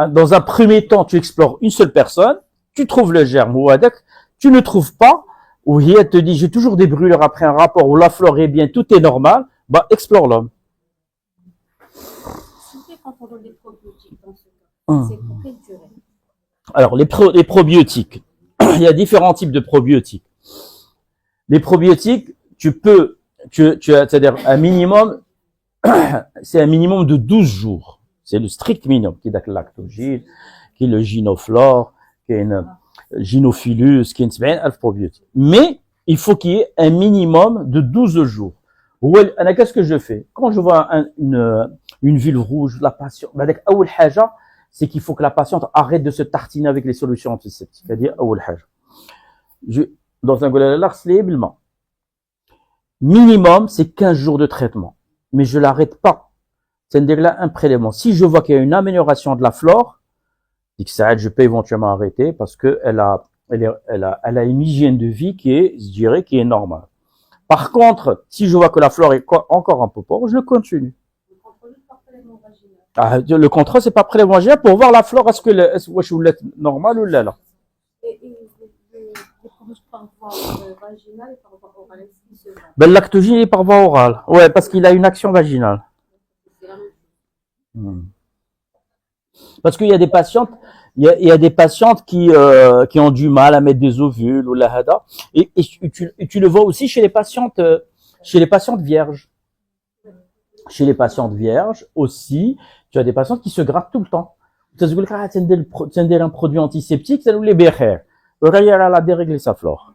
Dans un premier temps, tu explores une seule personne, tu trouves le germe ou tu ne trouves pas, ou elle te dit, j'ai toujours des brûlures après un rapport où la flore est bien, tout est normal, bah, explore l'homme. C'est quand on donne des probiotiques dans ce cas. C'est pour quelle durée? Alors, les probiotiques. Il y a différents types de probiotiques. Les probiotiques, c'est-à-dire un minimum, c'est un minimum de 12 jours. C'est le strict minimum, qui est le lactogène, qui est le gynoflore, qui est une gynophilus, qui est une probiotique. Mais, il faut qu'il y ait un minimum de 12 jours. Qu'est-ce que je fais? Quand je vois une vulve rouge, la patiente, c'est qu'il faut que la patiente arrête de se tartiner avec les solutions antiseptiques. C'est-à-dire, dans un goulalar, minimum, c'est 15 jours de traitement. Mais je l'arrête pas. C'est-à-dire là, un prélèvement. Si je vois qu'il y a une amélioration de la flore, je peux éventuellement arrêter parce que elle a une hygiène de vie qui est normale. Par contre, si je vois que la flore est encore un peu pauvre, je le continue. Le contrôle, c'est pas prélèvement vaginal pour voir la flore, est-ce que vous êtes normal ou là. Ben, le lactogène est par voie orale. Ouais, parce qu'il a une action vaginale. Parce qu'il y a des patientes, il y a des patientes qui ont du mal à mettre des ovules ou la hada, et tu le vois aussi chez les patientes vierges. Chez les patientes vierges aussi, tu as des patientes qui se grattent tout le temps. Tu as un produit antiseptique, ça nous les bécher. Elle a dérégler sa flore.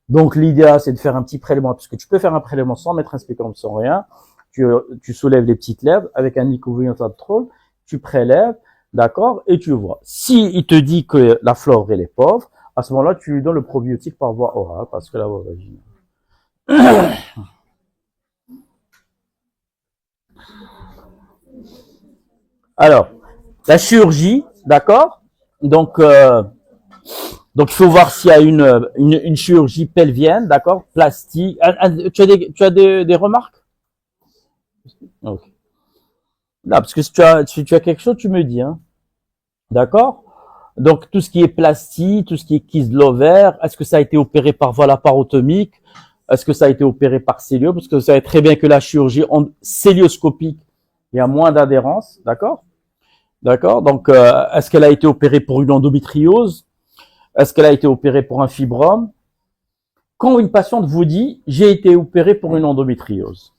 Donc l'idéal, c'est de faire un petit prélèvement, parce que tu peux faire un prélèvement sans mettre un spéculum, sans rien. Tu soulèves les petites lèvres avec un nicoviotatrol, tu prélèves, d'accord, et tu vois. Si il te dit que la flore elle est pauvre, à ce moment-là, tu lui donnes le probiotique par voie orale, parce que la voie vaginale. Alors, la chirurgie, d'accord. Donc il faut voir s'il y a une chirurgie pelvienne, d'accord, plastique. Tu as des remarques? Ok. Là, parce que si tu as quelque chose, tu me dis, hein. D'accord? Donc, tout ce qui est plastique, tout ce qui est kyste de l'ovaire, est-ce que ça a été opéré par voie laparotomique? Est-ce que ça a été opéré par cellio? Parce que vous savez très bien que la chirurgie célioscopique, il y a moins d'adhérence, d'accord? D'accord? Donc, est-ce qu'elle a été opérée pour une endométriose? Est-ce qu'elle a été opérée pour un fibrome? Quand une patiente vous dit, j'ai été opérée pour une endométriose.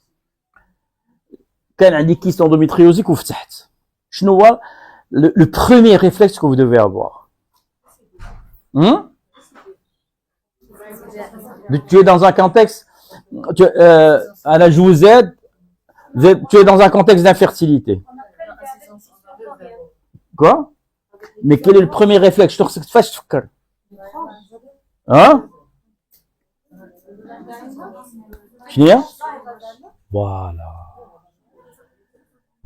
كان عندي kyste endométriosique وفتحت. شنو هو le premier réflexe que vous devez avoir? Tu es dans un contexte, Anna, je vous aide, tu es dans un contexte d'infertilité. Quoi? Mais quel est le premier réflexe? Hein? Voilà.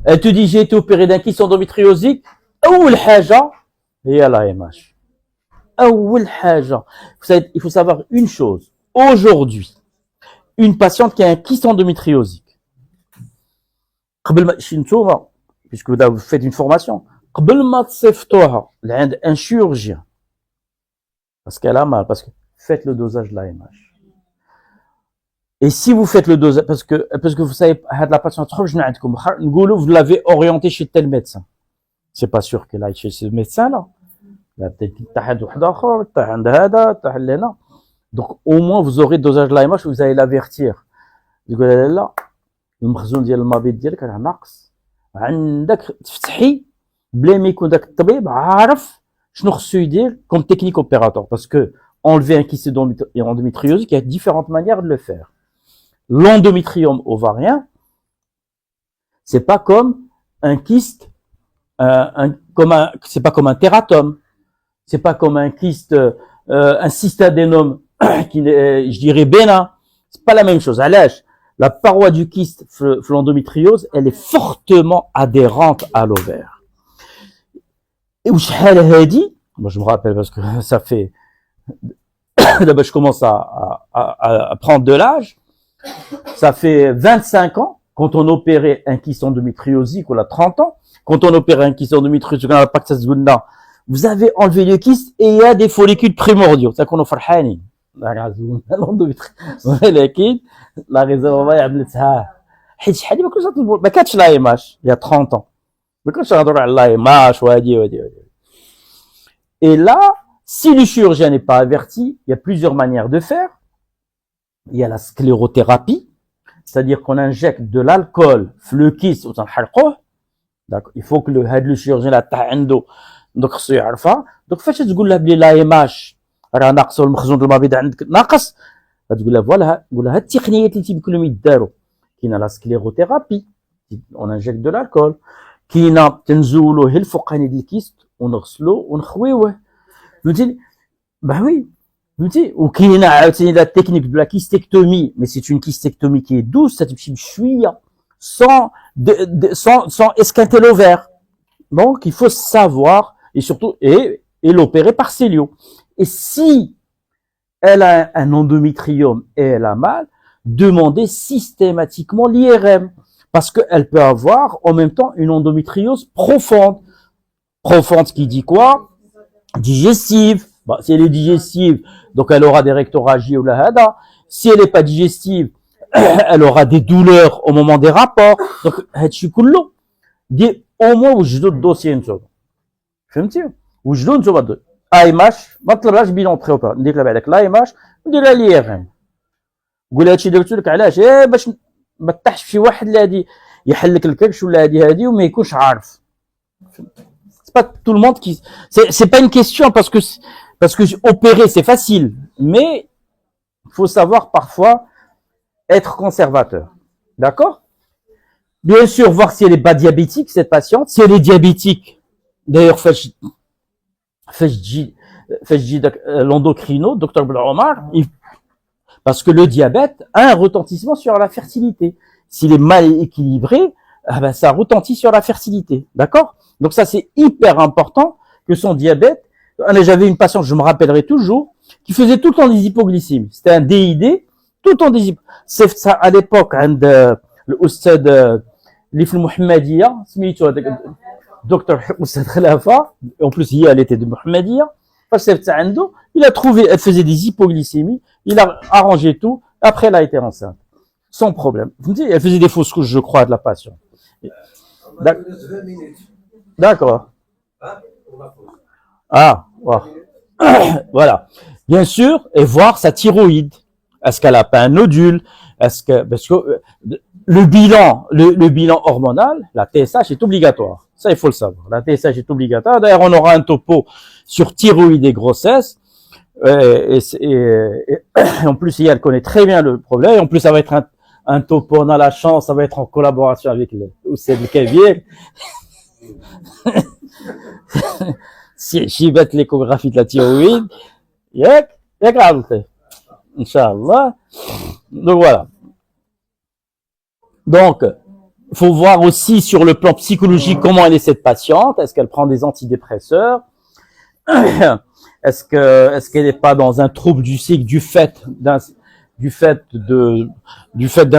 Elle te dit, j'ai été opéré d'un kyste endométriosique. أول حاجة هي l'AMH. أول حاجة. Il faut savoir une chose. Aujourd'hui, une patiente qui a un kyste endométriosique. قبل ما نتوما puisque vous faites une formation. قبل ما تصيفطوها لعند un chirurgien. Parce qu'elle a mal, parce que faites le dosage de l'AMH. Et si vous faites le dosage, parce que vous savez, la patiente, vous l'avez orienté chez tel médecin. C'est pas sûr qu'elle aille chez ce médecin-là. Donc, au moins, vous aurez le dosage de l'AMH, vous allez l'avertir. Vous allez là, المخزون ديال المبيض ديالك راه ناقص. عندك تفتحي بلا ما يكون داك الطبيب عارف شنو خصو يدير comme technique opératoire. Parce que enlever un kyste endométriosique, il y a différentes manières de le faire. L'endométrium ovarien, c'est pas comme un kyste, c'est pas comme un tératome, c'est pas comme un kyste, un cystadénome qui est, je dirais, bénin. C'est pas la même chose. À l'âge, la paroi du kyste, l'endométriose, elle est fortement adhérente à l'ovaire. Et où moi je me rappelle parce que ça fait, d'abord je commence à prendre de l'âge. Ça fait 25 ans, quand on opérait un kyste endométriosique, on a 30 ans, quand on opérait un kyste endométriosique, on n'a pas que ça se goûte là. Vous avez enlevé le kyste et il y a des follicules primordiaux. C'est qu'on a فرحانين. ولكن la réserve عملتها حيت شحال ما كنتش نطلبوا ما كانتش لا ايماش il y a 30 ans. ما كنتش نهضروا على لا ايماش وهادي. Et là, si le chirurgien n'est pas averti, il y a plusieurs manières de faire. Il y a la sclérothérapie, c'est-à-dire qu'on injecte de l'alcool, le kyste, d'accord. Il faut que le chirurgien là عنده donc خصو يعرفها. Donc فاش تقول لها بلي لا ايماش راه ناقص والمخزون ديال المبيض عندك ناقص، تقول لها فوالا، قول لها هاد التقنيات اللي تيمكن لهم يداروا. كاينه لا سكليروثيرابي، on injecte de l'alcool. كاينه تنزولوه الفوقاني ديال الكيست ونغسلوه ونخويوه. فهمتيني؟ bah oui. Ou qui n'a la technique de la kystéctomie, mais c'est une kystéctomie qui est douce, ça sans esquinter l'ovaire. Donc, il faut savoir, et surtout, et l'opérer par célio. Et si elle a un endométrium et elle a mal, demandez systématiquement l'IRM. Parce qu'elle peut avoir, en même temps, une endométriose profonde. Profonde, ce qui dit quoi? Digestive. Bah, si elle est digestive, donc elle aura des rectorragies ou la hada. Si elle n'est pas digestive, elle aura des douleurs au moment des rapports. Donc, هادشي كله دي au moins وجدوا الدوسيي نتوما. فهمتي؟ وجدوا نتوما ايماش ما طلبهاش بيلون بريوبا، ندير لها بعدك لايماش ندير لها لي ار ام. قول هادشي درتو لك علاش؟ باش ما تطيحش في شي واحد اللي غادي يحلك الكرش ولا هادي وما يكونش عارف. C'est pas tout le monde qui c'est pas une question parce que opérer c'est facile, mais il faut savoir parfois être conservateur. D'accord? Bien sûr, voir si elle est pas diabétique, cette patiente. Si elle est diabétique, d'ailleurs, l'endocrino, Dr Omar, parce que le diabète a un retentissement sur la fertilité. S'il est mal équilibré, ça retentit sur la fertilité. D'accord? Donc ça, c'est hyper important que son diabète. J'avais une patiente, je me rappellerai toujours, qui faisait tout le temps des hypoglycémies. C'était un DID, tout le temps des hypoglycémies. C'est ça, à l'époque, le Oustad Lif Mohammedia, docteur Oustad Khalafa, en plus, elle était de Mohammedia. Il a trouvé, elle faisait des hypoglycémies, il a arrangé tout, après elle a été enceinte. Sans problème. Elle faisait des fausses couches, je crois, de la patiente. D'accord. Ah, wow. Voilà. Bien sûr, et voir sa thyroïde. Est-ce qu'elle a pas un nodule? Parce que le bilan hormonal, la TSH est obligatoire. Ça, il faut le savoir. La TSH est obligatoire. D'ailleurs, on aura un topo sur thyroïde et grossesse. Et en plus, elle connaît très bien le problème. Et en plus, ça va être un topo. On a la chance, ça va être en collaboration avec Oussed El Kabir. Si je vais l'échographie de la thyroïde, yak raconté. Inch'Allah. Donc voilà. Donc, faut voir aussi sur le plan psychologique comment elle est cette patiente. Est-ce qu'elle prend des antidépresseurs? Est-ce qu'elle n'est pas dans un trouble du cycle du fait d'un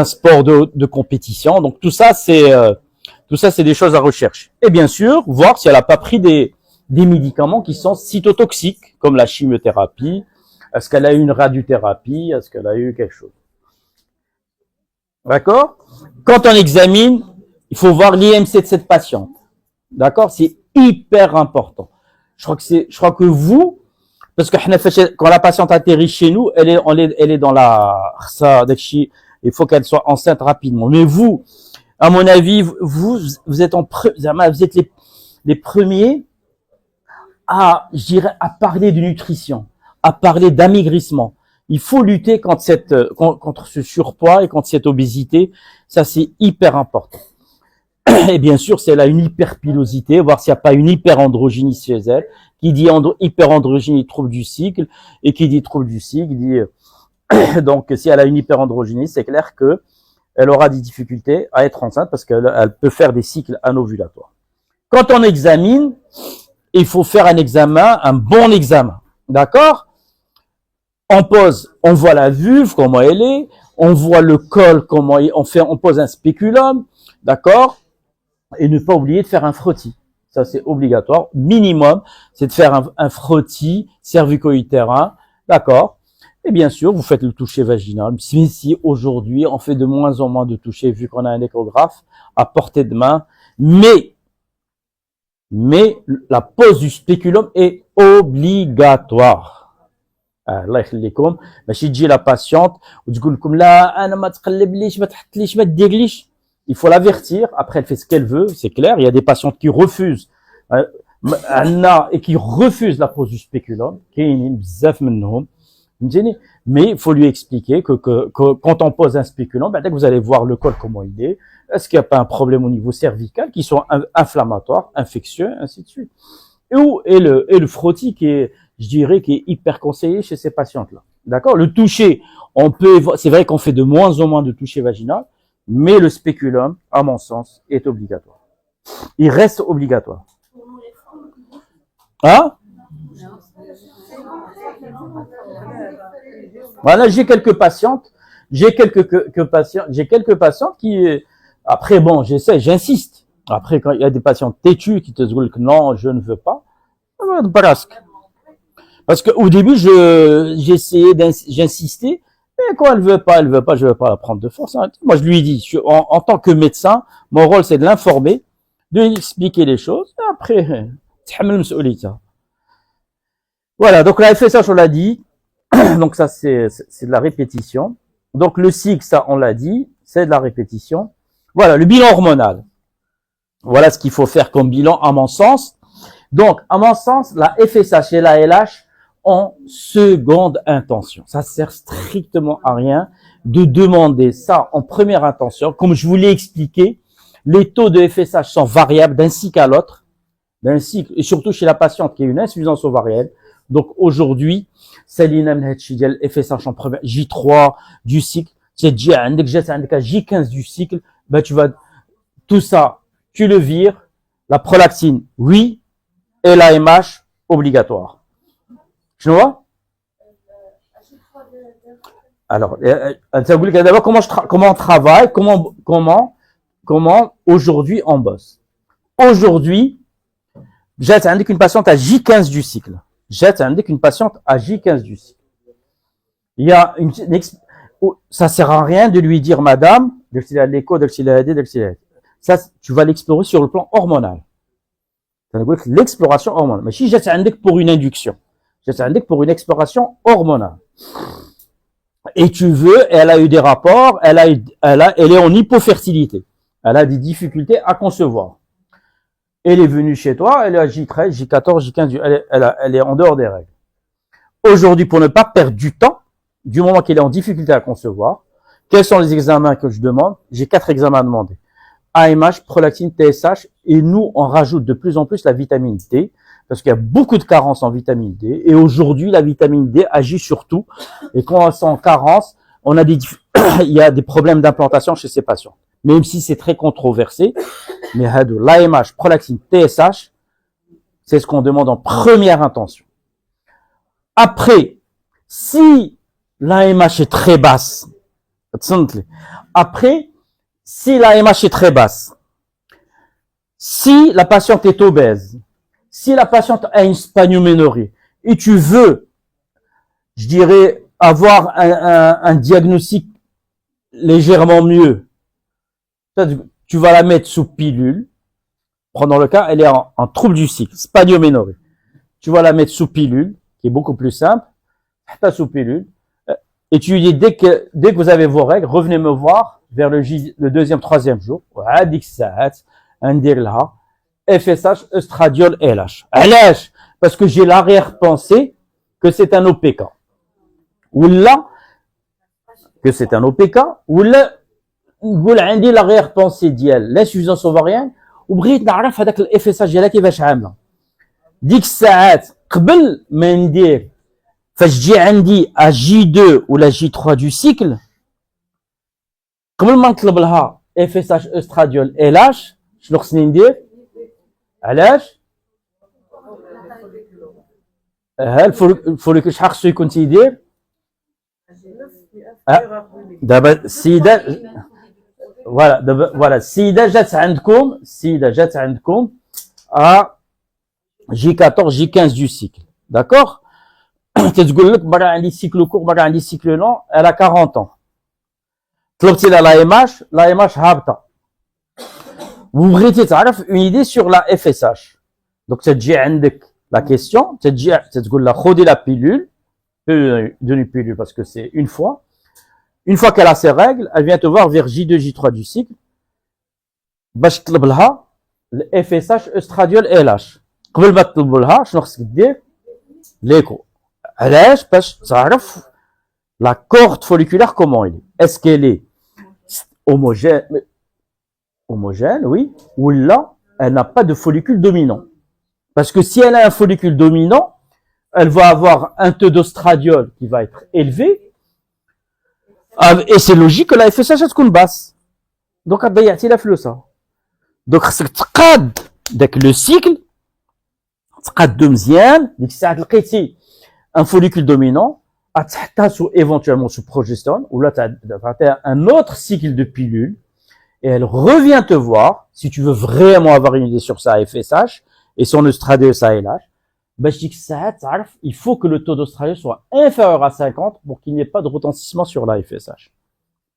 sport de compétition? Donc tout ça c'est des choses à rechercher. Et bien sûr, voir si elle n'a pas pris des médicaments qui sont cytotoxiques, comme la chimiothérapie. Est-ce qu'elle a eu une radiothérapie? Est-ce qu'elle a eu quelque chose? D'accord? Quand on examine, il faut voir l'IMC de cette patiente. D'accord? C'est hyper important. Je crois que vous, parce que quand la patiente atterrit chez nous, elle est dans il faut qu'elle soit enceinte rapidement. Mais vous, à mon avis, vous êtes vous êtes les premiers à, je dirais, à parler de nutrition, à parler d'amaigrissement. Il faut lutter contre ce surpoids et contre cette obésité. Ça, c'est hyper important. Et bien sûr, si elle a une hyperpilosité, voir s'il n'y a pas une hyperandrogynie chez elle. Qui dit hyperandrogynie, trouble du cycle. Et qui dit trouble du cycle, dit, donc, si elle a une hyperandrogynie, c'est clair que elle aura des difficultés à être enceinte parce qu'elle peut faire des cycles anovulatoires. Quand on examine, il faut faire un bon examen. D'accord? On pose, on voit la vulve, comment elle est, on voit le col, on pose un spéculum, d'accord? Et ne pas oublier de faire un frottis. Ça, c'est obligatoire. Minimum, c'est de faire un frottis cervico-utérin, d'accord? Et bien sûr, vous faites le toucher vaginal. Si aujourd'hui, on fait de moins en moins de toucher, vu qu'on a un échographe à portée de main, mais la pose du spéculum est obligatoire. الله يخليكم ماشي تجي لا باسيونت وتقول لكم لا انا ما تقلبليش ما تحطليش ما ديرليش. Il faut l'avertir. Après, elle fait ce qu'elle veut, c'est clair. Il y a des patientes qui refusent et qui refusent la pose du spéculum. Mais il faut lui expliquer que quand on pose un spéculum, dès que vous allez voir le col comment il est, est-ce qu'il n'y a pas un problème au niveau cervical qui sont inflammatoires, infectieux, ainsi de suite. Et le frottis qui est, je dirais, qui est hyper conseillé chez ces patientes-là. D'accord? Le toucher, c'est vrai qu'on fait de moins en moins de toucher vaginal, mais le spéculum, à mon sens, est obligatoire. Il reste obligatoire. Hein? Voilà, j'ai quelques patientes qui, après bon, j'insiste. Après, quand il y a des patients têtus qui te disent que non, je ne veux pas, presque. Parce que au début, j'insistais, mais quand elle veut pas, je vais pas la prendre de force. Moi, je lui dis, en tant que médecin, mon rôle, c'est de l'informer, de lui expliquer les choses, et après, voilà, donc la FSH, on l'a dit, donc ça, c'est de la répétition. Donc le cycle, ça, on l'a dit, c'est de la répétition. Voilà, le bilan hormonal. Voilà ce qu'il faut faire comme bilan, à mon sens. Donc, à mon sens, la FSH et la LH en seconde intention. Ça sert strictement à rien de demander ça en première intention. Comme je vous l'ai expliqué, les taux de FSH sont variables d'un cycle à l'autre, d'un cycle, et surtout chez la patiente qui a une insuffisance ovarienne. Donc aujourd'hui, Salina Mnhatchidel, FSH en première, J3 du cycle, c'est J15 du cycle, ben tu vas, tout ça, tu le vires, la prolactine, oui, et la MH, obligatoire. Tu vois? Alors, d'abord, comment on travaille, comment aujourd'hui on bosse. Aujourd'hui, j'ai indiqué une patiente à J15 du cycle. J'ai indiqué une patiente à J15 du cycle. Il y a ça sert à rien de lui dire, madame, ça, tu vas l'explorer sur le plan hormonal. L'exploration hormonale. Mais si j'ai indiqué pour une induction, C'est indiqué pour une exploration hormonale. Et tu veux, elle a eu des rapports, elle est en hypofertilité. Elle a des difficultés à concevoir. Elle est venue chez toi, elle est à J13, J14, J15, elle est en dehors des règles. Aujourd'hui, pour ne pas perdre du temps, du moment qu'elle est en difficulté à concevoir, quels sont les examens que je demande? J'ai 4 examens à demander. AMH, prolactine, TSH, et nous, on rajoute de plus en plus la vitamine D, parce qu'il y a beaucoup de carences en vitamine D, et aujourd'hui, la vitamine D agit sur tout, et quand on est en carence, il y a des problèmes d'implantation chez ces patients. Même si c'est très controversé, mais l'AMH, prolactine, TSH, c'est ce qu'on demande en première intention. Après, si l'AMH est très basse, si l'AMH est très basse, si la patiente est obèse, si la patiente a une spanioménorrhée, et tu veux, je dirais, avoir un diagnostic légèrement mieux, tu vas la mettre sous pilule. Prenons le cas, elle est en trouble du cycle, spanioménorrhée. Tu vas la mettre sous pilule, qui est beaucoup plus simple, sous pilule, et tu lui dis, dès que vous avez vos règles, revenez me voir vers le deuxième, troisième jour, FSH, estradiol, LH. LH, parce que j'ai l'arrière-pensée que c'est un OPK. Ou là, que c'est un OPK, ou là, نقول عندي l'arrière-pensée ديال l'insuffisance ovarienne وبغيت نعرف هذاك الاف اس اج ديالها كيفاش عامله ديك الساعات قبل ما ندير فاش تجي عندي ا جي 2 ولا جي 3 دو سيكل قبل ما نطلب لها اف اس اج استراديول الاش شنو خصني ندير علاش ها الفوليكول شحال خصو يكون تيدير دابا السيده voilà السيده جات عندكم à J14 J15 du cycle d'accord تتقول لك مره عندي cycle court مره عندي cycle long elle a 40 ans طلبتي لها la MH هابطه وبغيتي تعرف une idée sur la FSH donc تجي عندك la question تتقول لها خذي la pilule donner pilule parce que c'est une fois qu'elle a ses règles, elle vient te voir vers J2, J3 du cycle. باش تطلب لها ال FSH estradiol LH. قبل ما تطلب لها شنو خصك دير؟ l'écho. علاش؟ باش تعرف la corde folliculaire comment elle est. Est-ce qu'elle est homogène, oui, ou là, elle n'a pas de follicule dominant. Parce que si elle a un follicule dominant, elle va avoir un taux d'ostradiol qui va être élevé. Et c'est logique que la FSH تكون basse. Donc ضيعتي لها فلوسها. Donc خصك تقاد داك لو سيكل تقادو مزيان ديك الساعه لقيتي un follicule dominant تحطها éventuellement sous progestérone ou là tu as un autre cycle de pilule et elle revient te voir si tu veux vraiment avoir une idée sur sa FSH et son estradiol sa LH. باش ديك الساعه تعرف il faut que le taux d'ostradiol soit inférieur à 50 pour qu'il n'y ait pas de retentissement sur la FSH.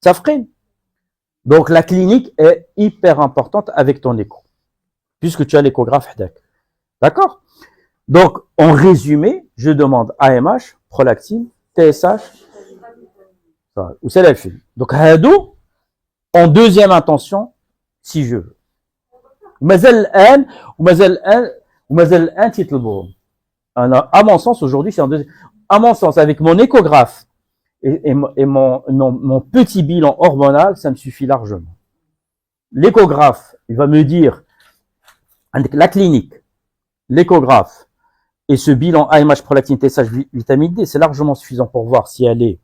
Ça freine. Donc la clinique est hyper importante avec ton écho puisque tu as l'échographe حداك. D'accord? Donc en résumé, je demande AMH, prolactine, TSH ou c'est la film. Donc هادو en deuxième intention si je veux. ومازال الان تيطلبوهم. À mon sens, aujourd'hui, c'est en deuxième. À mon sens, avec mon échographe et mon petit bilan hormonal, ça me suffit largement. L'échographe, il va me dire, la clinique, l'échographe et ce bilan AMH, prolactine, TSH, vitamine D, c'est largement suffisant pour voir si elle est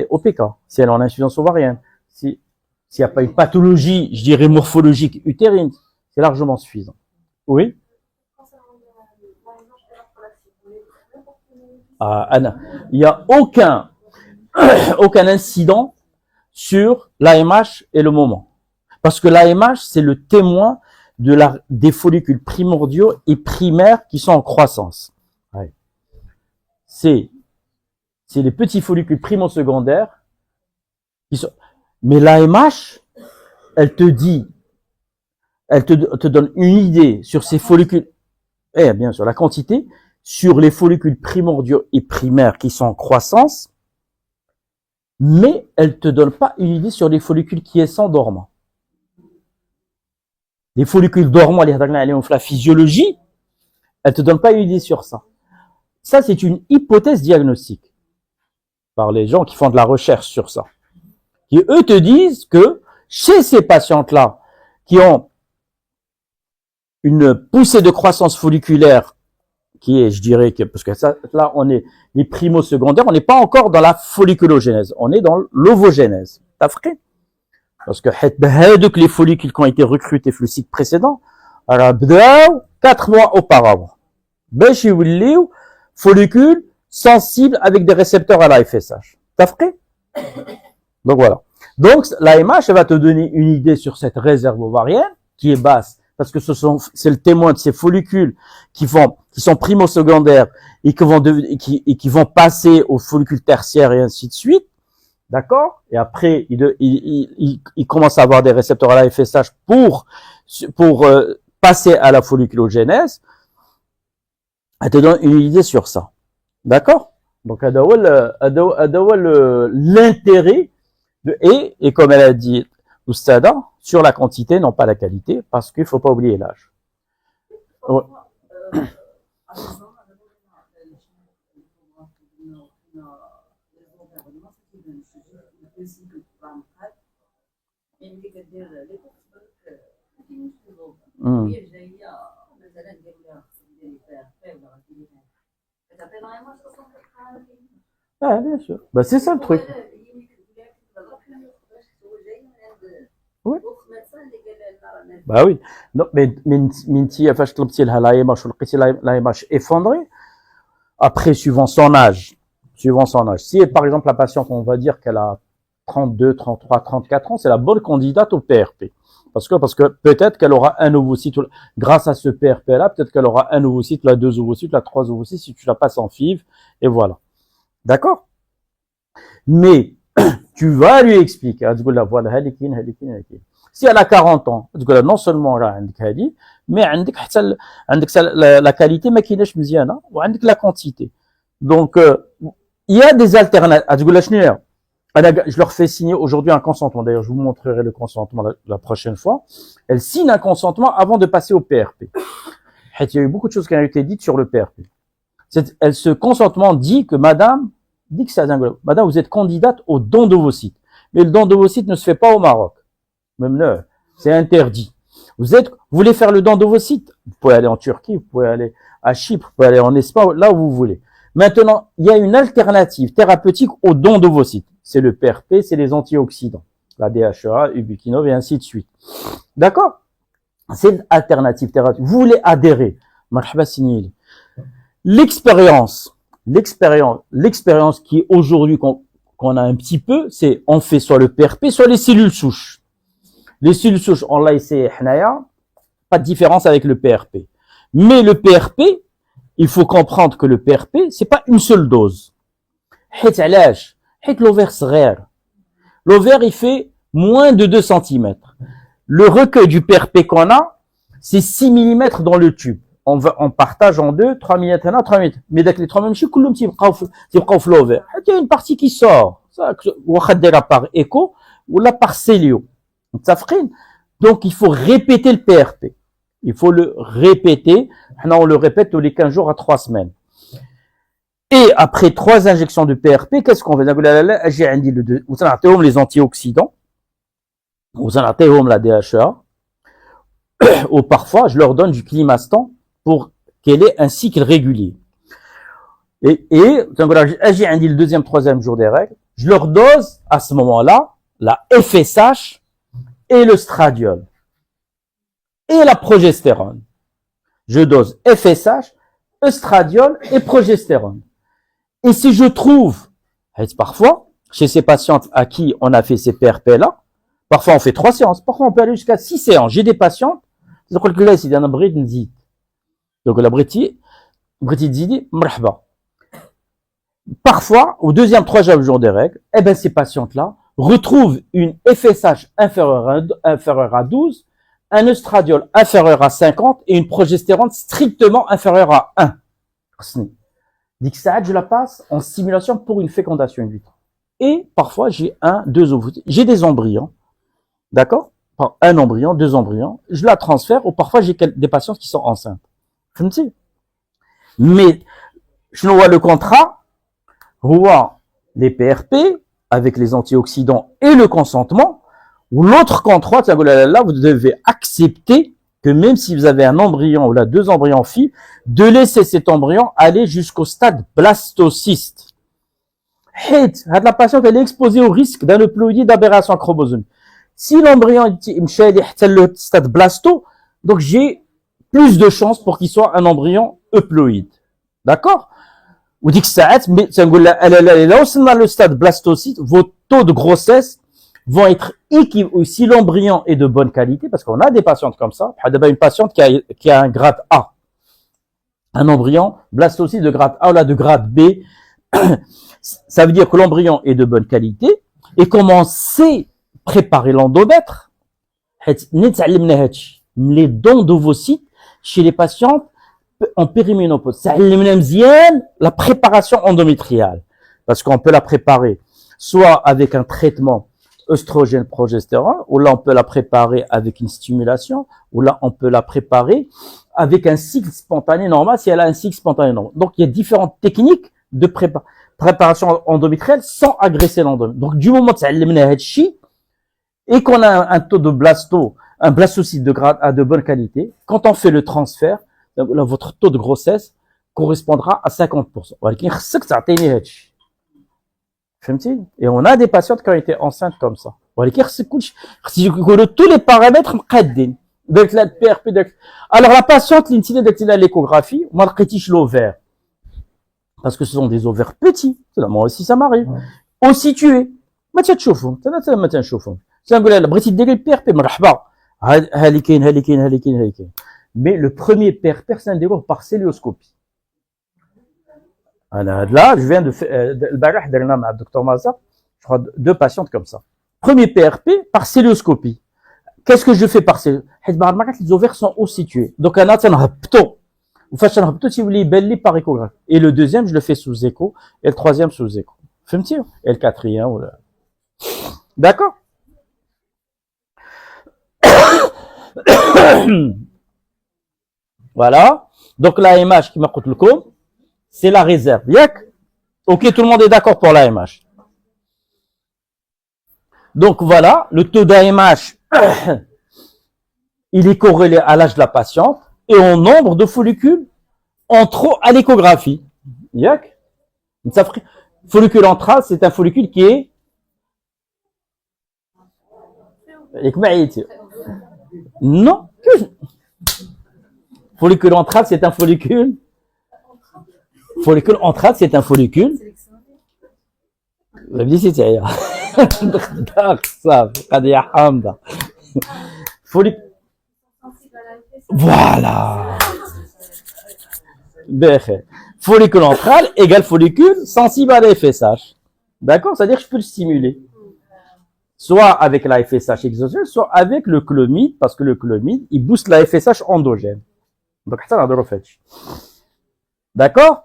OPK, si elle est en insuffisance ovarienne, s'il n'y a pas une pathologie, je dirais morphologique utérine, c'est largement suffisant. Oui? Il n'y a aucun incident sur l'AMH et le moment. Parce que l'AMH, c'est le témoin des follicules primordiaux et primaires qui sont en croissance. Ouais. C'est les petits follicules primo-secondaires qui sont. Mais l'AMH, elle te donne une idée sur ces follicules, et bien sûr la quantité, sur les follicules primordiaux et primaires qui sont en croissance, mais elle te donne pas une idée sur les follicules qui sont dormants. Les follicules dormants, la physiologie, elle te donne pas une idée sur ça. Ça, c'est une hypothèse diagnostique par les gens qui font de la recherche sur ça. Qui, eux, te disent que chez ces patientes-là, qui ont une poussée de croissance folliculaire qui est, je dirais que, parce que ça, là, on est les primo-secondaires, on n'est pas encore dans la folliculogénèse, on est dans l'ovogénèse. T'as fait? Parce que, les follicules qui ont été recrutés sur le cycle précédent, 4 mois auparavant. Follicules sensibles avec des récepteurs à la FSH. T'as fait? Donc voilà. Donc, l'AMH, elle va te donner une idée sur cette réserve ovarienne, qui est basse, parce que c'est le témoin de ces follicules qui sont primo-secondaires et qui vont passer aux follicules tertiaires et ainsi de suite. D'accord? Et après, il commence à avoir des récepteurs à la FSH pour passer à la folliculogénèse. Elle te donne une idée sur ça. D'accord? Donc, l'intérêt et comme elle a dit Oustada, sur la quantité, non pas la qualité, parce qu'il faut pas oublier l'âge. Ouais. Ah, bien sûr. Bah, c'est ça le truc. Oui. Bah oui. Non, mais Minti, فاش طلبتي لها l'AMH ولقيتي l'AMH effondré, après, suivant son âge. Si, par exemple, la patiente, on va dire qu'elle a 32, 33, 34 ans, c'est la bonne candidate au PRP. Parce que peut-être qu'elle aura un ovocyte, grâce à ce PRP-là, peut-être qu'elle aura un ovocyte, la 2 ovocytes, la 3 ovocytes, si tu la passes en FIV, et voilà. D'accord? Mais, tu vas lui expliquer, si elle a 40 ans, non seulement là, mais la qualité, mais qui est la quantité. Donc, il y a des alternatives. Je leur fais signer aujourd'hui un consentement. D'ailleurs, je vous montrerai le consentement la prochaine fois. Elle signe un consentement avant de passer au PRP. Il y a eu beaucoup de choses qui ont été dites sur le PRP. Ce consentement dit que madame, vous êtes candidate au don d'ovocytes. Mais le don d'ovocytes ne se fait pas au Maroc. Même là, c'est interdit. Vous voulez faire le don d'ovocytes? Vous pouvez aller en Turquie, vous pouvez aller à Chypre, vous pouvez aller en Espagne, là où vous voulez. Maintenant, il y a une alternative thérapeutique au don d'ovocytes. C'est le PRP, c'est les antioxydants. La DHEA, ubiquinol et ainsi de suite. D'accord? C'est une alternative thérapeutique. Vous voulez adhérer? Marhaba signez. L'expérience qui est aujourd'hui qu'on a un petit peu, c'est on fait soit le PRP, soit les cellules souches. Les cellules souches, on l'a essayé, pas de différence avec le PRP. Mais le PRP, il faut comprendre que le PRP, c'est pas une seule dose. L'ovaire L'ovaire, il fait moins de 2 cm. Le recueil du PRP qu'on a, c'est 6 mm dans le tube. On partage en deux, 3 mm là, 3 mm. Mais avec les 3 mm, كلهم تيبقاو في l'ovaire. Il y a une partie qui sort. Ça, واخا ديرها par écho, ou là par cellio. Donc, il faut répéter le PRP. Il faut le répéter. On le répète tous les 15 jours à 3 semaines. Et après 3 injections de PRP, qu'est-ce qu'on fait? Vous avez les antioxydants. Vous avez la DHEA. Ou parfois, je leur donne du climastan pour qu'elle ait un cycle régulier. Et le deuxième, troisième jour des règles, je leur dose à ce moment-là la FSH et le stradiol et la progestérone. Je dose FSH, estradiol et progestérone. Et si je trouve, parfois, chez ces patientes à qui on a fait ces PRP-là, parfois on fait 3 séances, parfois on peut aller jusqu'à 6 séances. J'ai des patientes, donc la briti dit, marhaba. Parfois, au deuxième, troisième jour des règles, ces patientes-là retrouvent une FSH inférieure à 12, un estradiol inférieur à 50 et une progestérone strictement inférieure à 1. Dik saat, je la passe en stimulation pour une fécondation in vitro. Et parfois, j'ai deux ovocytes. J'ai des embryons. D'accord? Un embryon, deux embryons. Je la transfère ou parfois j'ai des patientes qui sont enceintes. فهمتي? Mais, je vois le contrat, voit les PRP avec les antioxydants et le consentement, ou l'autre contrat, là, vous devez accepter que même si vous avez un embryon ou là deux embryons filles, de laisser cet embryon aller jusqu'au stade blastocyste. La patiente elle est exposée au risque d'un euploïdie d'aberration chromosomique. Si l'embryon est le stade blasto, donc j'ai plus de chances pour qu'il soit un embryon euploïde. D'accord? Ou dit que ça mais là où c'est le stade blastocyte, vos taux de grossesse vont être équivalents. Si l'embryon est de bonne qualité, parce qu'on a des patientes comme ça, une patiente qui a un grade A, un embryon blastocyte de grade A ou là de grade B, ça veut dire que l'embryon est de bonne qualité et comment sait préparer l'endomètre, les dons d'ovocytes chez les patientes en périménopause. Ça la préparation endométriale. Parce qu'on peut la préparer soit avec un traitement œstrogène progestérone, ou là on peut la préparer avec une stimulation, ou là on peut la préparer avec un cycle spontané normal si elle a un cycle spontané normal. Donc il y a différentes techniques de préparation endométriale sans agresser l'endomètre. Donc du moment que et qu'on a un taux de un blastocyte de grade A de bonne qualité, quand on fait le transfert, là, votre taux de grossesse correspondra à 50%. Et on a des patientes qui ont été enceintes comme ça. Tous les paramètres alors la patiente l'échographie, moi l'ovaire. Parce que ce sont des ovaires petits. Moi aussi ça m'arrive. Au situé. ما تشوفهم ما تنشوفهم تنقول لها بغيتي ديري البي ار بي مرحبا ها اللي كاين ها اللي كاين ها اللي كاين ها اللي كاين mais le premier PRP c'est un déroule par célioscopie. Là je viens de البارح درنا مع الدكتور مازا je crois deux patientes comme ça. Premier PRP par célioscopie. Qu'est-ce que je fais par célioscopie? حيت بعض المرات les ovaires sont haut situés. Donc انا تنهبطو وفاش تنهبطو تيولي يبان لي par échographie. Et le deuxième je le fais sous écho et le troisième sous écho. فهمتي؟ Et le quatrième ولا D'accord? Voilà. Donc l'AMH qui m'a coûté le coup, c'est la réserve. Yak? Ok, tout le monde est d'accord pour l'AMH. Donc voilà, le taux d'AMH, il est corrélé à l'âge de la patiente et au nombre de follicules en trop à l'échographie. Yak? Follicule antral, c'est un follicule qui est non. Follicule antral, c'est un follicule. Follicule antral, c'est un follicule. Voilà. Follicule antral égale follicule sensible à la FSH. D'accord? C'est-à-dire que je peux le stimuler. Soit avec la FSH exogène, soit avec le clomide, parce que le clomide, il booste la FSH endogène. Donc, d'accord?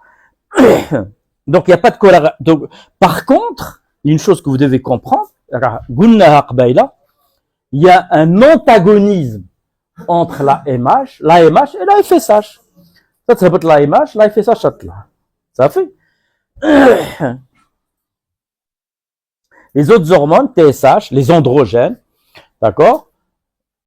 Donc, il n'y a pas de corrélation. Donc, par contre, une chose que vous devez comprendre, il y a un antagonisme entre la MH et la FSH. Ça s'appelle la MH, la FSH, ça fait. Les autres hormones, TSH, les androgènes, d'accord?